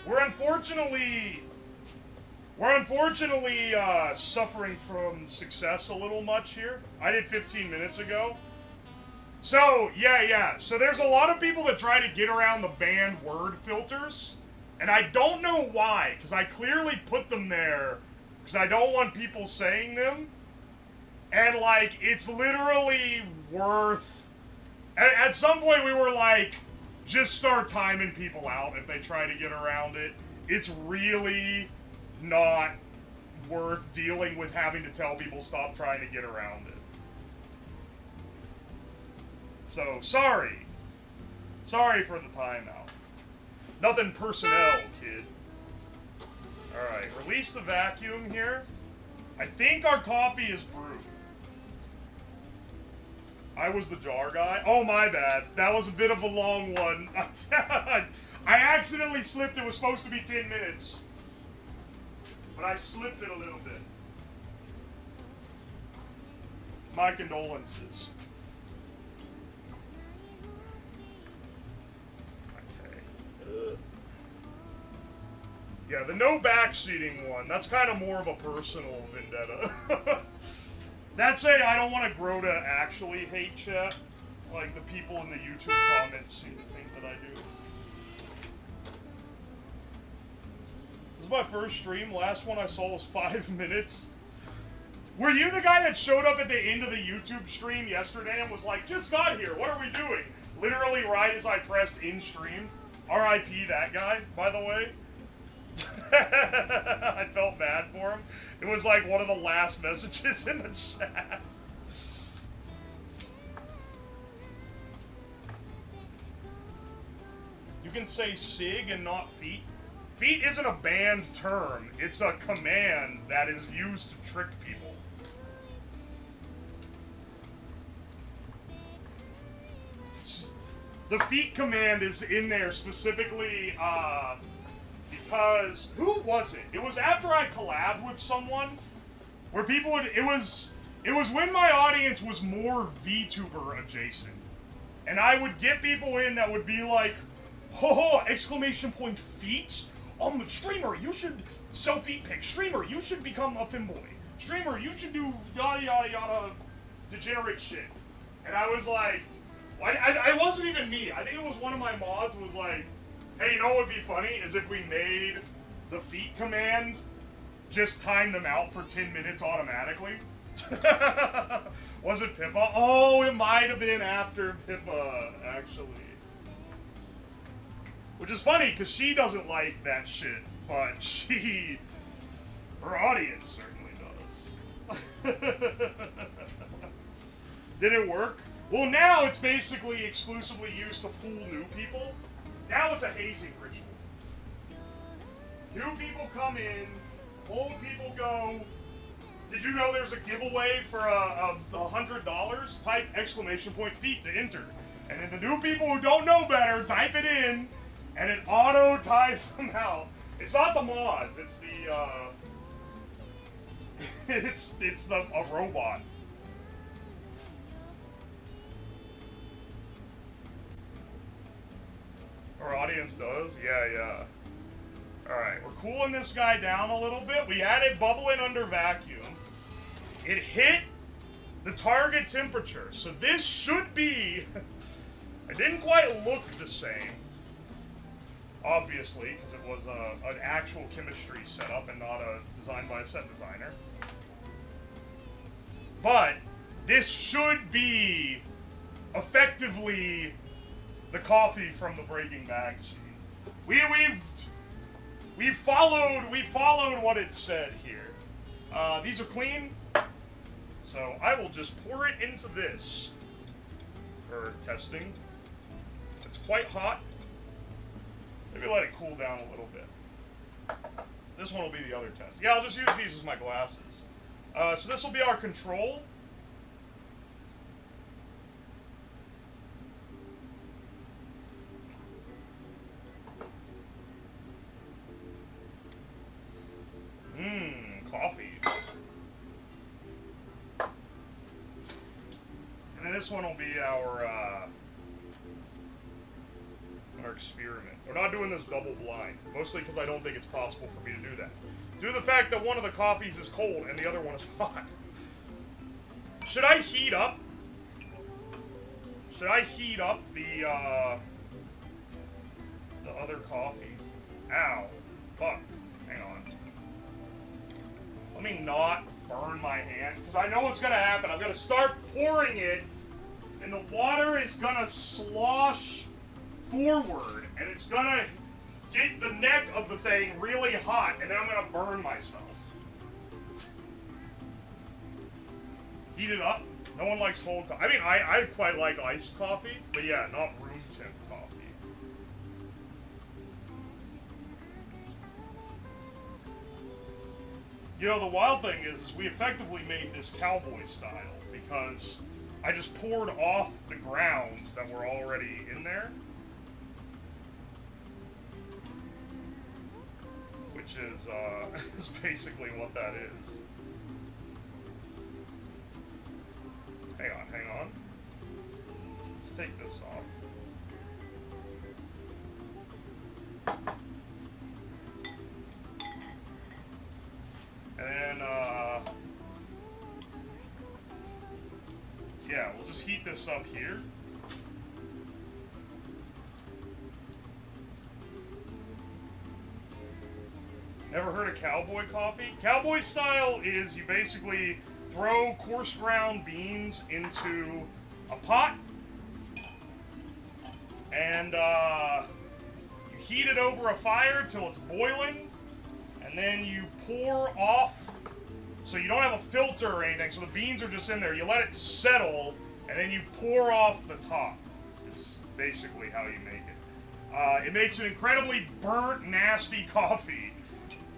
we're unfortunately suffering from success a little much here. I did 15 minutes ago. So, yeah. So there's a lot of people that try to get around the banned word filters, and I don't know why, because I clearly put them there because I don't want people saying them. And, like, it's literally worth... At some point, we were like, just start timing people out if they try to get around it. It's really not worth dealing with having to tell people stop trying to get around it. So, sorry. Sorry for the timeout. Nothing personnel, kid. Alright, release the vacuum here. I think our coffee is brewed. I was the jar guy. Oh, my bad. That was a bit of a long one. I accidentally slipped. It was supposed to be 10 minutes. But I slipped it a little bit. My condolences. Okay. Yeah, the no backseating one. That's kind of more of a personal vendetta. That's it. I don't want to grow to actually hate chat. Like the people in the YouTube comments seem to think that I do. This is my first stream. Last one I saw was 5 minutes. Were you the guy that showed up at the end of the YouTube stream yesterday and was like, just got here, what are we doing? Literally right as I pressed in stream. RIP that guy, by the way. I felt bad for him. It was like one of the last messages in the chat. You can say SIG and not feet. Feet isn't a banned term. It's a command that is used to trick people. The feet command is in there specifically, because who was it? It was after I collabed with someone where people would it was when my audience was more VTuber adjacent. And I would get people in that would be like, "Ho exclamation point feet? Streamer, you should sell feet pics. Streamer, you should become a femboy. Streamer, you should do yada yada yada degenerate shit." And I was like, I wasn't even me. I think it was one of my mods was like, hey, you know what would be funny is if we made the feet command just time them out for 10 minutes automatically. Was it Pippa? Oh, it might have been after Pippa, actually. Which is funny, because she doesn't like that shit, but her audience certainly does. Did it work? Well, now it's basically exclusively used to fool new people. Now it's a hazing ritual. New people come in, old people go, did you know there's a giveaway for a $100? Type exclamation point feet to enter. And then the new people who don't know better type it in, and it auto types them out. It's not the mods, it's the, it's a robot. Our audience does? Yeah. Alright, we're cooling this guy down a little bit. We had it bubbling under vacuum. It hit the target temperature. So this should be... It didn't quite look the same. Obviously, because it was an actual chemistry setup and not a designed by a set designer. But this should be effectively the coffee from the Breaking Bad scene. We've followed what it said here. These are clean, so I will just pour it into this for testing. It's quite hot. Maybe let it cool down a little bit. This one will be the other test. Yeah, I'll just use these as my glasses. So this will be our control. Coffee. And then this one will be our experiment. We're not doing this double blind, mostly because I don't think it's possible for me to do that. Due to the fact that one of the coffees is cold and the other one is hot. Should I heat up? Should I heat up the other coffee? Ow. Fuck. Hang on. Let me not burn my hand, because I know what's going to happen. I'm going to start pouring it, and the water is going to slosh forward, and it's going to get the neck of the thing really hot, and then I'm going to burn myself. Heat it up. No one likes cold coffee. I mean, I quite like iced coffee, but yeah, not room temp coffee. You know, the wild thing is we effectively made this cowboy style, because I just poured off the grounds that were already in there. Which is, is basically what that is. Hang on. Let's take this off. And then, yeah, we'll just heat this up here. Never heard of cowboy coffee? Cowboy style is you basically throw coarse ground beans into a pot, and you heat it over a fire till it's boiling, and then you pour off, so you don't have a filter or anything, so the beans are just in there. You let it settle, and then you pour off the top. This is basically how you make it. It makes an incredibly burnt, nasty coffee,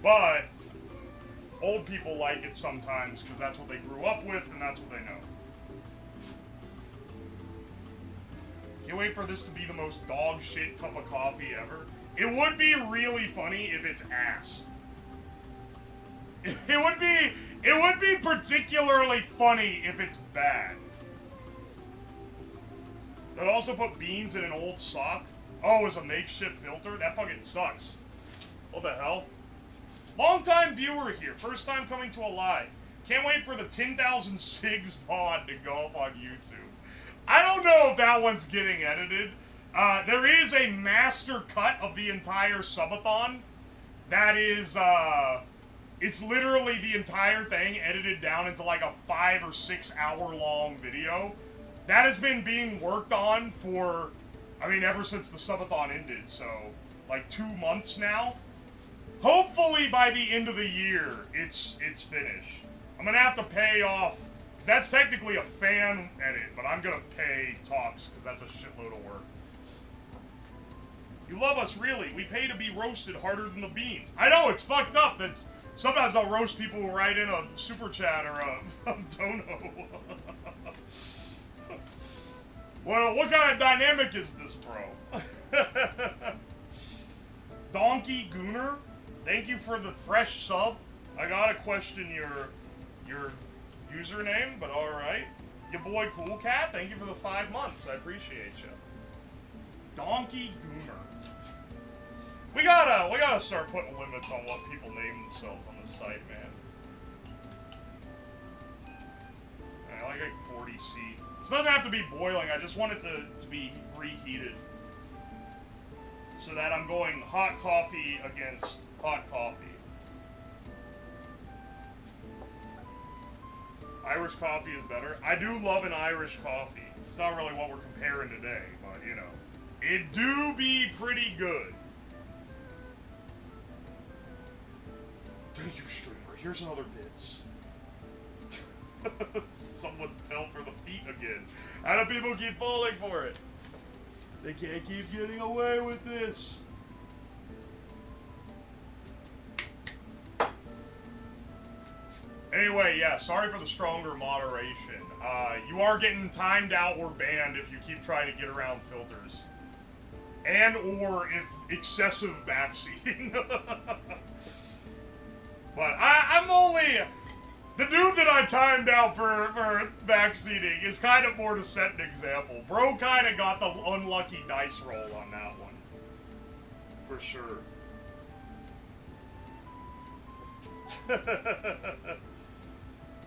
but old people like it sometimes because that's what they grew up with and that's what they know. Can't wait for this to be the most dog shit cup of coffee ever. It would be really funny if it's ass. It would be particularly funny if it's bad. They'd also put beans in an old sock. Oh, as a makeshift filter? That fucking sucks. What the hell? Long-time viewer here, first time coming to a live. Can't wait for the 10,000 SIGs VOD to go up on YouTube. I don't know if that one's getting edited. There is a master cut of the entire subathon that is It's literally the entire thing edited down into like a 5 or 6 hour long video. That has been being worked on for, I mean, ever since the subathon ended, so like 2 months now. Hopefully by the end of the year, it's finished. I'm gonna have to pay off, because that's technically a fan edit, but I'm gonna pay Talks, because that's a shitload of work. You love us, really. We pay to be roasted harder than the beans. I know, it's fucked up. That's, sometimes I'll roast people who write in a super chat or a dono. Well, what kind of dynamic is this, bro? Donkey Gooner, thank you for the fresh sub. I gotta question your username, but alright. Your boy Cool Cat, thank you for the 5 months. I appreciate you. Donkey Gooner. We gotta start putting limits on what people name themselves on the site, man. I like 40C. It doesn't have to be boiling, I just want it to be reheated. So that I'm going hot coffee against hot coffee. Irish coffee is better. I do love an Irish coffee. It's not really what we're comparing today, but you know. It do be pretty good. Thank you, streamer. Here's another bits. Someone fell for the feet again. How do people keep falling for it? They can't keep getting away with this. Anyway, yeah, sorry for the stronger moderation. You are getting timed out or banned if you keep trying to get around filters. And or if excessive backseating. But I'm only... The dude that I timed out for backseating is kind of more to set an example. Bro kind of got the unlucky dice roll on that one. For sure.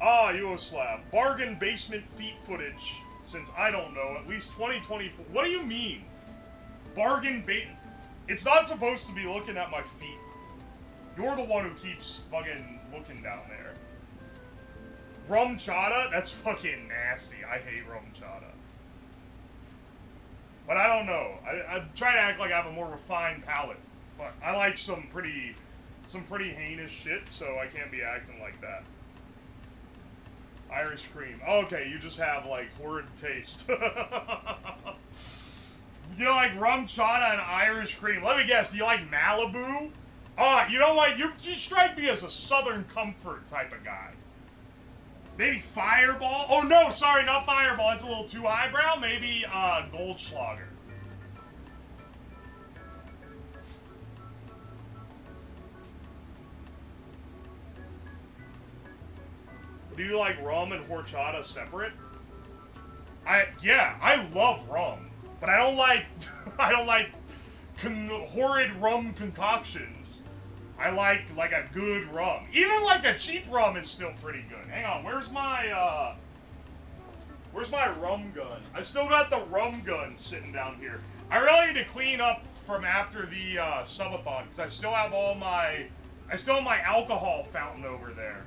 Ah, Yugoslav. Bargain basement feet footage since, I don't know, at least 2024. What do you mean? Bargain bait? It's not supposed to be looking at my feet. You're the one who keeps fucking looking down there. Rum chata? That's fucking nasty. I hate rum chata. But I don't know. I'm trying to act like I have a more refined palate. But I like some pretty heinous shit, so I can't be acting like that. Irish cream. Okay, you just have, like, horrid taste. You like rum chata and Irish cream. Let me guess, do you like Malibu? Oh, you know what? You strike me as a Southern Comfort type of guy. Maybe Fireball? Oh, no, sorry, not Fireball. It's a little too highbrow. Maybe, Goldschlager. Do you like rum and horchata separate? Yeah, I love rum. But I don't like, horrid rum concoctions. I like a good rum. Even like a cheap rum is still pretty good. Hang on, where's my rum gun? I still got the rum gun sitting down here. I really need to clean up from after the subathon because I still have my alcohol fountain over there.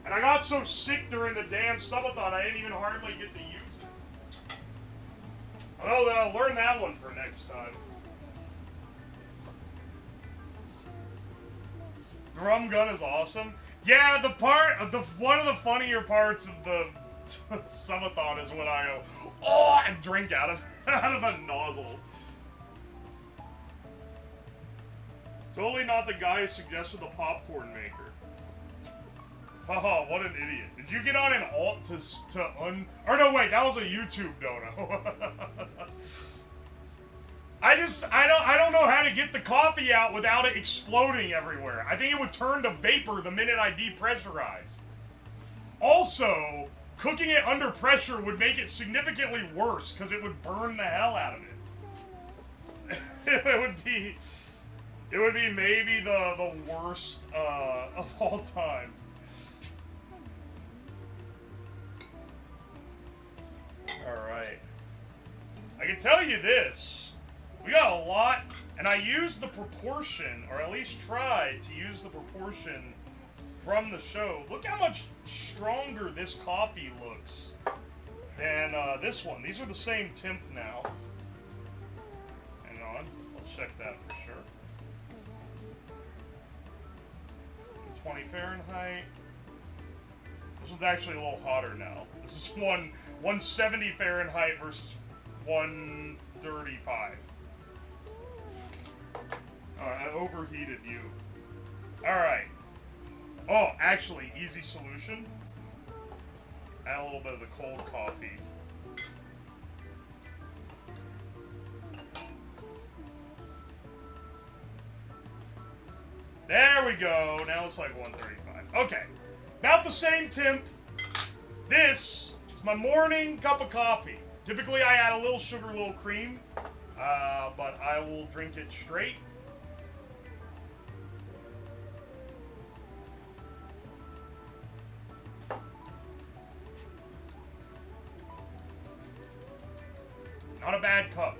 And I got so sick during the damn subathon I didn't even hardly get to use it. Oh, I'll learn that one for next time. The rum gun is awesome. Yeah, one of the funnier parts of the subathon is when I go, oh, and drink out of a nozzle. Totally not the guy who suggested the popcorn maker. Haha, what an idiot. Did you get on an alt or no, wait, that was a YouTube dono. I don't know how to get the coffee out without it exploding everywhere. I think it would turn to vapor the minute I depressurize. Also, cooking it under pressure would make it significantly worse because it would burn the hell out of it. It would be maybe the worst of all time. Alright. I can tell you this. We got a lot, and I use the proportion, or at least try to use the proportion from the show. Look how much stronger this coffee looks than this one. These are the same temp now. Hang on, I'll check that for sure. 20 Fahrenheit. This one's actually a little hotter now. This is 170 Fahrenheit versus 135. I overheated you. Alright. Oh, actually, easy solution. Add a little bit of the cold coffee. There we go. Now it's like 135. Okay. About the same temp. This is my morning cup of coffee. Typically, I add a little sugar, a little cream. But I will drink it straight. Not a bad cup.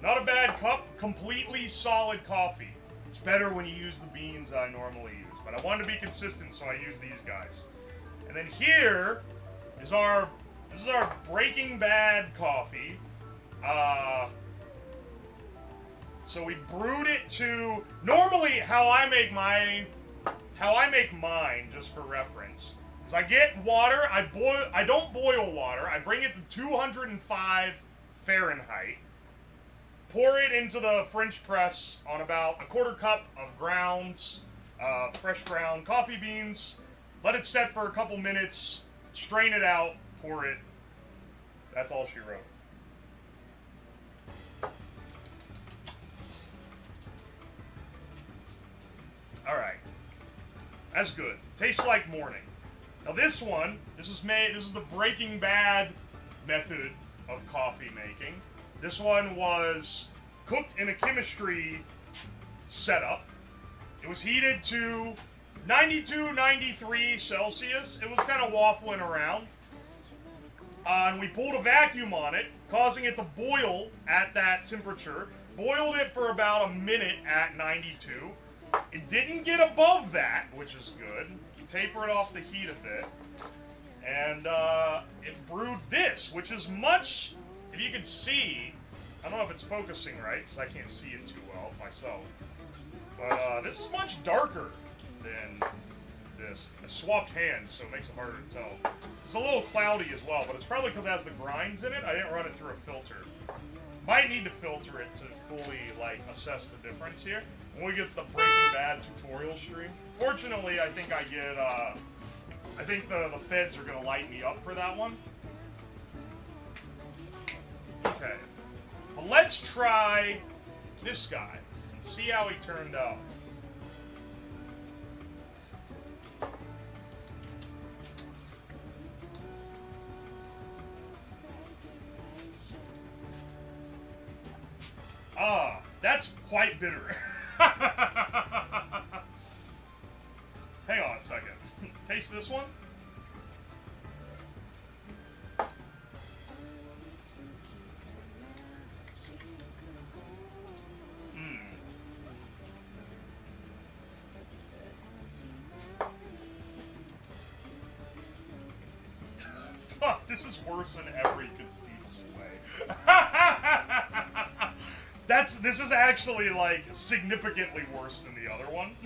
Not a bad cup. Completely solid coffee. It's better when you use the beans I normally use. But I wanted to be consistent, so I use these guys. And then here is our... This is our Breaking Bad coffee. So we brewed it to... Normally, how I make mine, just for reference, is I get water, I don't boil water, I bring it to 205 Fahrenheit, pour it into the French press on about a quarter cup of grounds, fresh ground coffee beans, let it set for a couple minutes, strain it out, pour it. That's all she wrote. Alright. That's good. Tastes like morning. Now this one, this is the Breaking Bad method of coffee making. This one was cooked in a chemistry setup. It was heated to 92, 93 Celsius. It was kind of waffling around. And we pulled a vacuum on it, causing it to boil at that temperature. Boiled it for about a minute at 92. It didn't get above that, which is good. Taper it off the heat a bit. And it brewed this, which is much, if you can see, I don't know if it's focusing right, because I can't see it too well myself. But this is much darker than this. I swapped hands, so it makes it harder to tell. It's a little cloudy as well, but it's probably because it has the grinds in it. I didn't run it through a filter. Might need to filter it to fully, like, assess the difference here. When we get the Breaking Bad tutorial stream. Fortunately, I think I get, I think the feds are gonna light me up for that one. Okay. But let's try this guy and see how he turned out. Ah, that's quite bitter. Hang on a second. Taste this one. This is worse in every conceivable way. This is actually, like, significantly worse than the other one.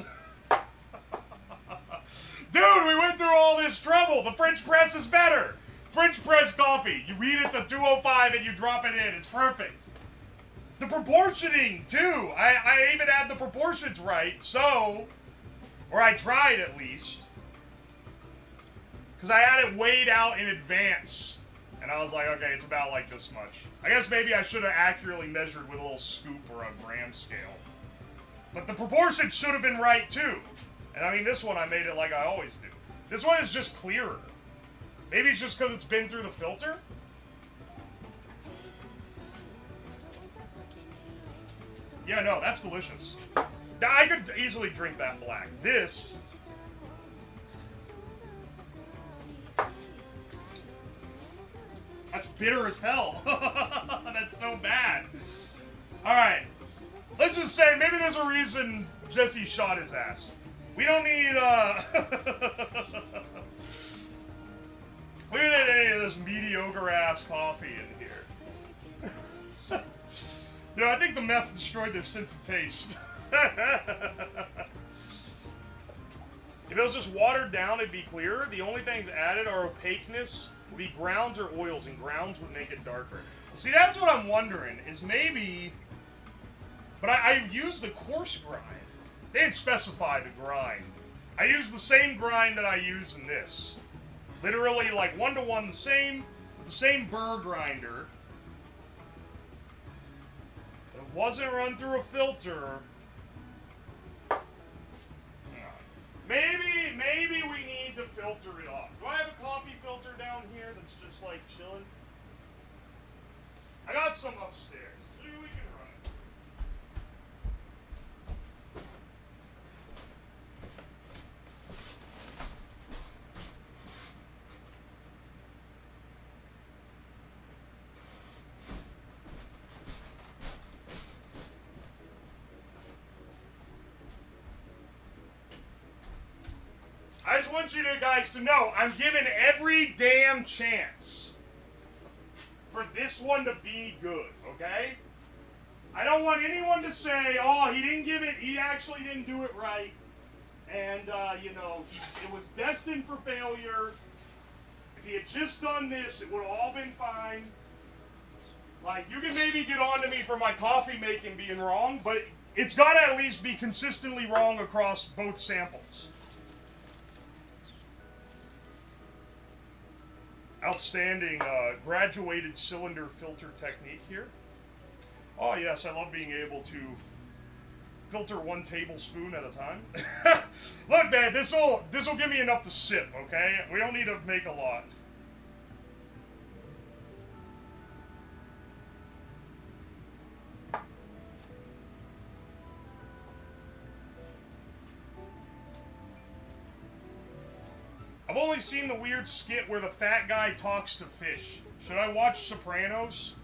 Dude, we went through all this trouble. The French press is better. French press coffee. You read it to 205 and you drop it in. It's perfect. The proportioning, too. I even had the proportions right, so... Or I tried, at least. Because I had it weighed out in advance. And I was like, okay, it's about like this much. I guess maybe I should have accurately measured with a little scoop or a gram scale. But the proportion should have been right, too. And I mean, this one I made it like I always do. This one is just clearer. Maybe it's just because it's been through the filter? Yeah, no, that's delicious. I could easily drink that black. This... That's bitter as hell. That's so bad. Alright. Let's just say, maybe there's a reason Jesse shot his ass. We don't need, we don't need any of this mediocre-ass coffee in here. You know, I think the meth destroyed their sense of taste. If it was just watered down, it'd be clearer. The only things added are opaqueness, would be grounds or oils, and grounds would make it darker. See, that's what I'm wondering, is maybe... But I used the coarse grind. They didn't specify the grind. I used the same grind that I use in this. Literally, like, one-to-one the same, with the same burr grinder. It wasn't run through a filter. Maybe we need to filter it off. Do I have a coffee filter down here that's just like chilling? I got some upstairs. Maybe we can run it. I just want you guys to know, I'm giving every damn chance for this one to be good, okay? I don't want anyone to say, oh, he actually didn't do it right, and, you know, it was destined for failure. If he had just done this, it would have all been fine. Like, you can maybe get on to me for my coffee making being wrong, but it's got to at least be consistently wrong across both samples. Outstanding graduated cylinder filter technique here. Oh yes, I love being able to filter 1 tablespoon at a time. Look, man, this'll give me enough to sip. Okay, we don't need to make a lot. I've only seen the weird skit where the fat guy talks to fish. Should I watch Sopranos?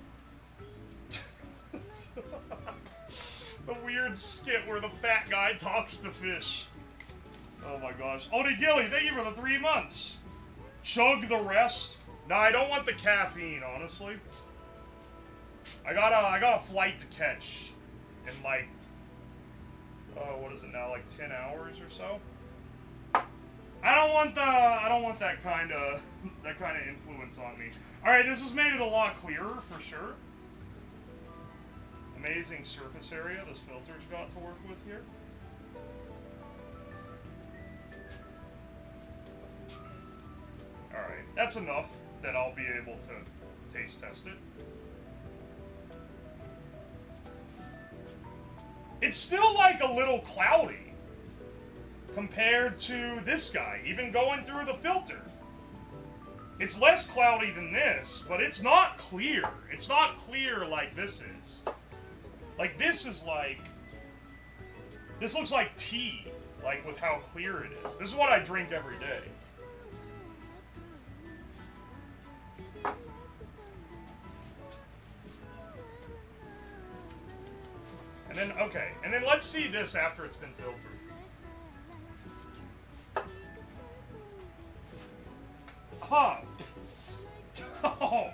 The weird skit where the fat guy talks to fish. Oh my gosh. Odie Gilly, thank you for the 3 months. Chug the rest. Nah, I don't want the caffeine, honestly. I got a flight to catch in like, what is it now, like 10 hours or so? I don't want that kind of influence on me. All right, this has made it a lot clearer for sure. Amazing surface area this filter's got to work with here. All right, that's enough that I'll be able to taste test it. It's still like a little cloudy compared to this guy, even going through the filter. It's less cloudy than this, but it's not clear. It's not clear like this is. Like this is like, this looks like tea, like with how clear it is. This is what I drink every day. And then, okay, and then let's see this after it's been filtered. Huh. Oh.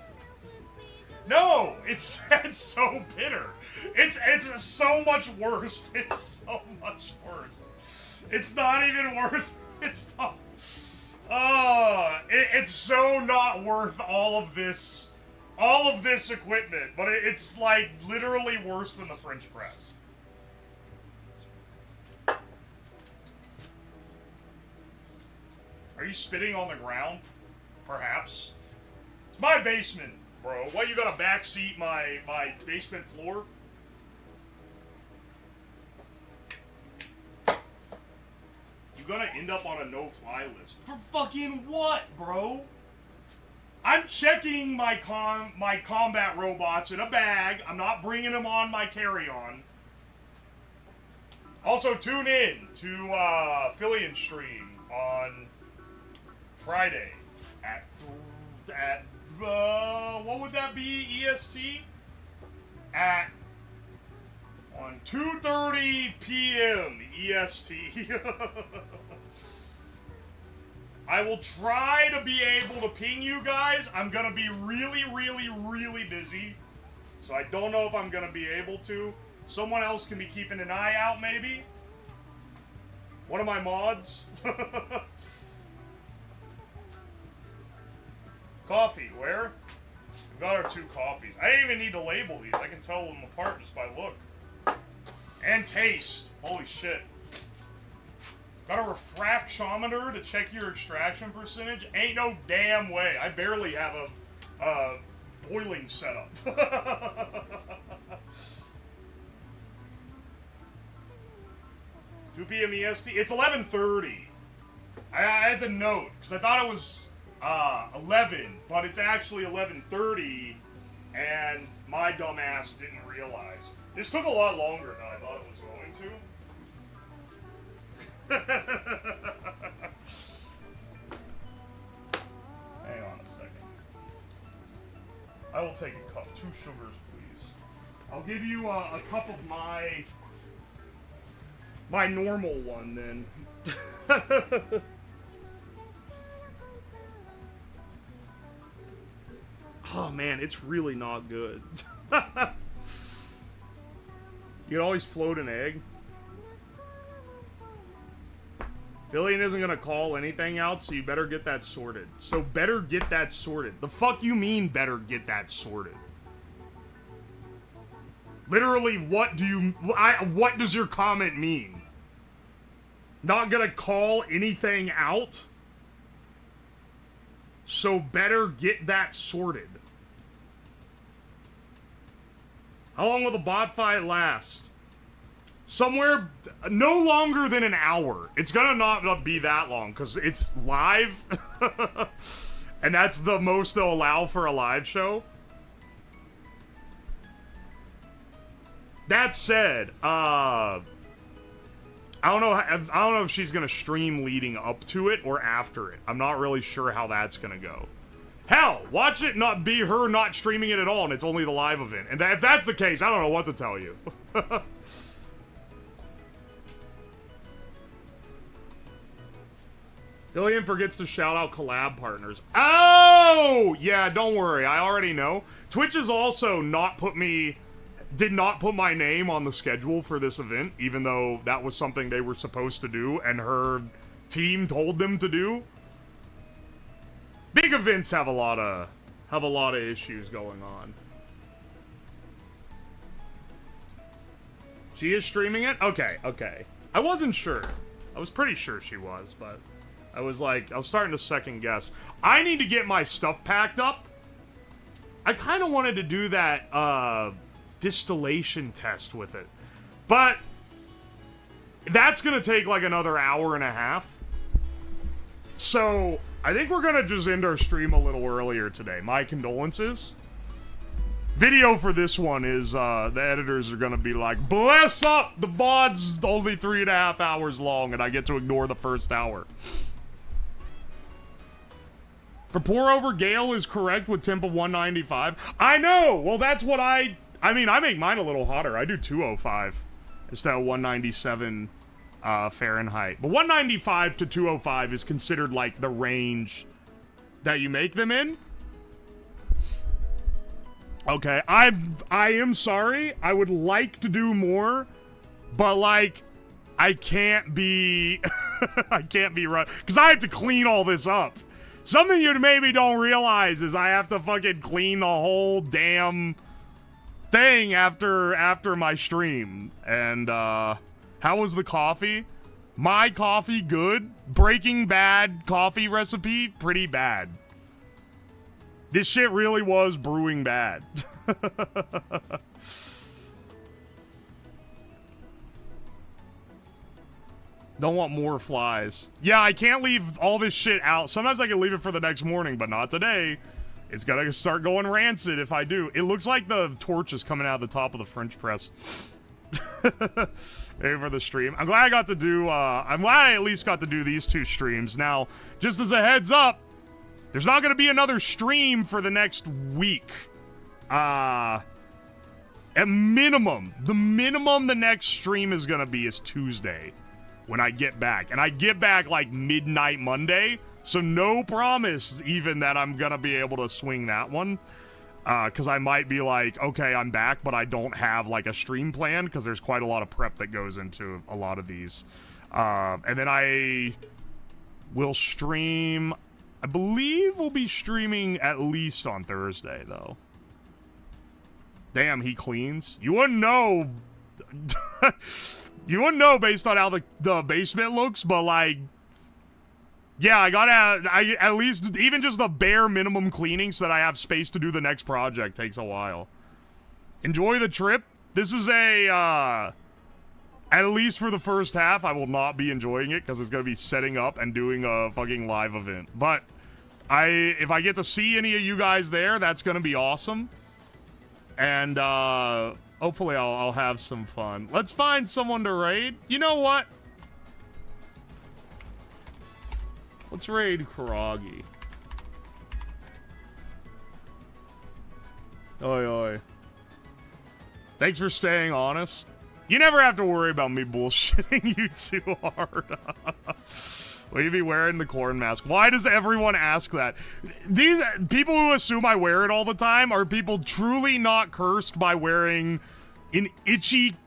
No, it's so bitter. It's so much worse. It's so much worse. It's not even worth. It's not. It's so not worth all of this equipment. But it's like literally worse than the French press. Are you spitting on the ground? Perhaps. It's my basement, bro. What, you gotta backseat my basement floor? You're gonna end up on a no-fly list. For fucking what, bro? I'm checking my combat robots in a bag. I'm not bringing them on my carry-on. Also, tune in to Fillion Stream on Friday at what would that be, EST? At 1, 2:30 p.m. EST. I will try to be able to ping you guys. I'm gonna be really, really, really busy. So I don't know if I'm gonna be able to. Someone else can be keeping an eye out, maybe. One of my mods. Coffee, where? We got our 2 coffees. I didn't even need to label these. I can tell them apart just by look. And taste. Holy shit. Got a refractometer to check your extraction percentage? Ain't no damn way. I barely have a boiling setup. 2 p.m. EST? It's 11:30. I had to note, because I thought it was 11, but it's actually 11:30, and my dumb ass didn't realize. This took a lot longer than I thought it was going to. Hang on a second. I will take a cup. 2 sugars, please. I'll give you a cup of my normal one, then. Oh man, it's really not good. You can always float an egg. Billion isn't gonna call anything out, so you better get that sorted. So better get that sorted. The fuck you mean better get that sorted? Literally, what does your comment mean? Not gonna call anything out? So better get that sorted. How long will the bot fight last? Somewhere no longer than an hour. It's gonna not be that long because it's live. And that's the most they'll allow for a live show. That said, I don't know if she's gonna stream leading up to it or after it. I'm not really sure how that's gonna go. Hell, watch it not be her not streaming it at all, and it's only the live event. And if that's the case, I don't know what to tell you. Billion forgets to shout out collab partners. Oh! Yeah, don't worry. I already know. Twitch has also did not put my name on the schedule for this event, even though that was something they were supposed to do, and her team told them to do. Big events have a lot of issues going on. She is streaming it? Okay, okay. I wasn't sure. I was pretty sure she was, but I was starting to second guess. I need to get my stuff packed up. I kind of wanted to do that distillation test with it, but that's gonna take like another hour and a half. So I think we're gonna just end our stream a little earlier today. My condolences. Video for this one is, the editors are gonna be like, bless up! The VOD's only 3.5 hours long and I get to ignore the first hour. For pour over, Gale is correct with temp of 195. I know! Well, that's what I mean, I make mine a little hotter. I do 205 instead of 197 Fahrenheit. But 195 to 205 is considered like the range that you make them in. Okay, I am sorry. I would like to do more, but like I can't be I can't be right because I have to clean all this up. Something you maybe don't realize is I have to fucking clean the whole damn thing after my stream. And how was the coffee? My coffee good. Breaking Bad coffee recipe pretty bad. This shit really was brewing bad. Don't want more flies. Yeah, I can't leave all this shit out. Sometimes I can leave it for the next morning, but not today. It's gonna start going rancid if I do. It looks like the torch is coming out of the top of the French press. Maybe for the stream. I'm glad I got to do, I'm glad I at least got to do these 2 streams. Now, just as a heads up, there's not gonna be another stream for the next week. At minimum, the minimum the next stream is gonna be is Tuesday when I get back. And I get back like midnight Monday, so no promise even that I'm gonna be able to swing that one. Because I might be like, okay, I'm back, but I don't have like a stream plan because there's quite a lot of prep that goes into a lot of these. And then I will stream, I believe we'll be streaming at least on Thursday, though. Damn, he cleans. You wouldn't know. You wouldn't know based on how the basement looks, but like, yeah, I at least, even just the bare minimum cleaning so that I have space to do the next project takes a while. Enjoy the trip. This is a, at least for the first half, I will not be enjoying it because it's going to be setting up and doing a fucking live event. But if I get to see any of you guys there, that's going to be awesome. And hopefully I'll have some fun. Let's find someone to raid. You know what? Let's raid Karagi. Oi, oi. Thanks for staying honest. You never have to worry about me bullshitting you too hard. Will you be wearing the corn mask? Why does everyone ask that? These people who assume I wear it all the time are people truly not cursed by wearing an itchy,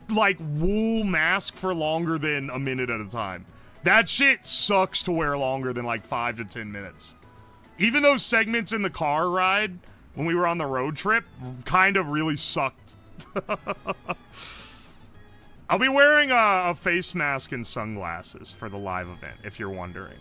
like, wool mask for longer than a minute at a time. That shit sucks to wear longer than like 5 to 10 minutes. Even those segments in the car ride when we were on the road trip kind of really sucked. I'll be wearing a face mask and sunglasses for the live event, if you're wondering.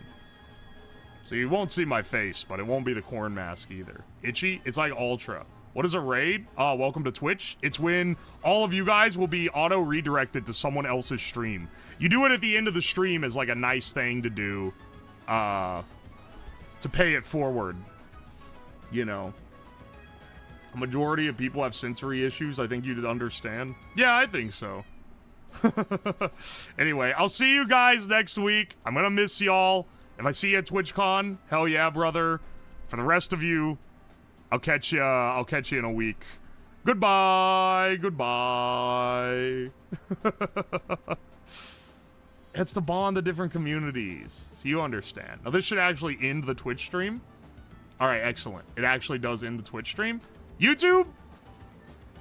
So you won't see my face, but it won't be the corn mask either. Itchy? It's like ultra. What is a raid? Oh, welcome to Twitch. It's when all of you guys will be auto-redirected to someone else's stream. You do it at the end of the stream as like a nice thing to do, to pay it forward. You know. A majority of people have sensory issues. I think you'd understand. Yeah, I think so. Anyway, I'll see you guys next week. I'm gonna miss y'all. If I see you at TwitchCon, hell yeah, brother. For the rest of you, I'll catch you in a week. Goodbye. Goodbye. It's to bond the different communities. So you understand. Now, this should actually end the Twitch stream. All right, excellent. It actually does end the Twitch stream. YouTube,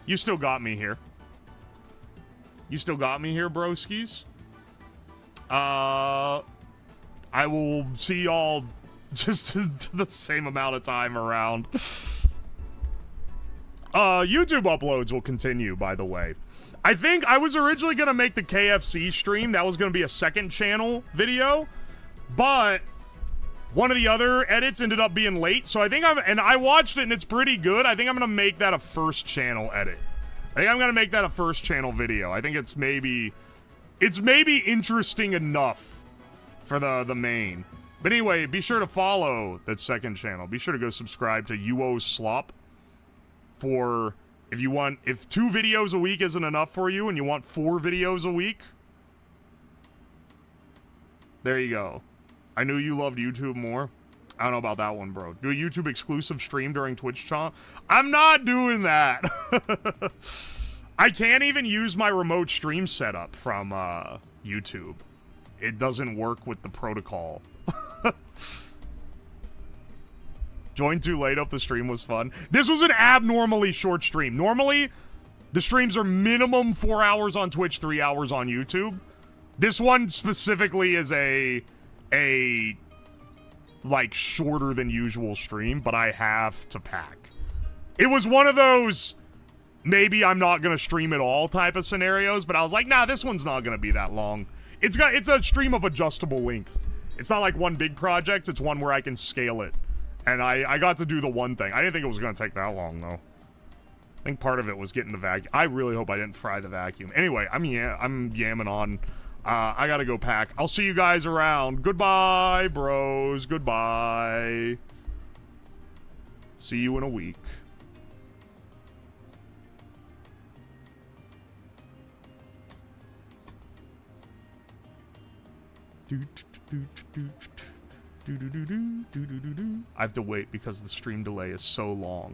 you still got me here. You still got me here, broskies. I will see y'all just the same amount of time around. YouTube uploads will continue, by the way. I think I was originally going to make the KFC stream. That was going to be a second channel video. But one of the other edits ended up being late. So I think I watched it and it's pretty good. I think I'm going to make that a first channel edit. I think I'm going to make that a first channel video. I think it's maybe interesting enough for the main. But anyway, be sure to follow that second channel. Be sure to go subscribe to UO Slop for if 2 videos a week isn't enough for you and you want 4 videos a week. There you go. I knew you loved YouTube more. I don't know about that one, bro. Do a YouTube exclusive stream during TwitchCon? I'm not doing that. I can't even use my remote stream setup from YouTube. It doesn't work with the protocol. Joined too late, up the stream was fun. This was an abnormally short stream. Normally, the streams are minimum 4 hours on Twitch, 3 hours on YouTube. This one specifically is a like shorter than usual stream, but I have to pack. It was one of those maybe I'm not gonna stream at all type of scenarios, but I was like, nah, this one's not gonna be that long. It's a stream of adjustable length. It's not like one big project, it's one where I can scale it. And I got to do the one thing. I didn't think it was gonna take that long though. I think part of it was getting the vacuum. I really hope I didn't fry the vacuum. Anyway, I'm yamming on. I gotta go pack. I'll see you guys around. Goodbye, bros. Goodbye. See you in a week. I have to wait because the stream delay is so long.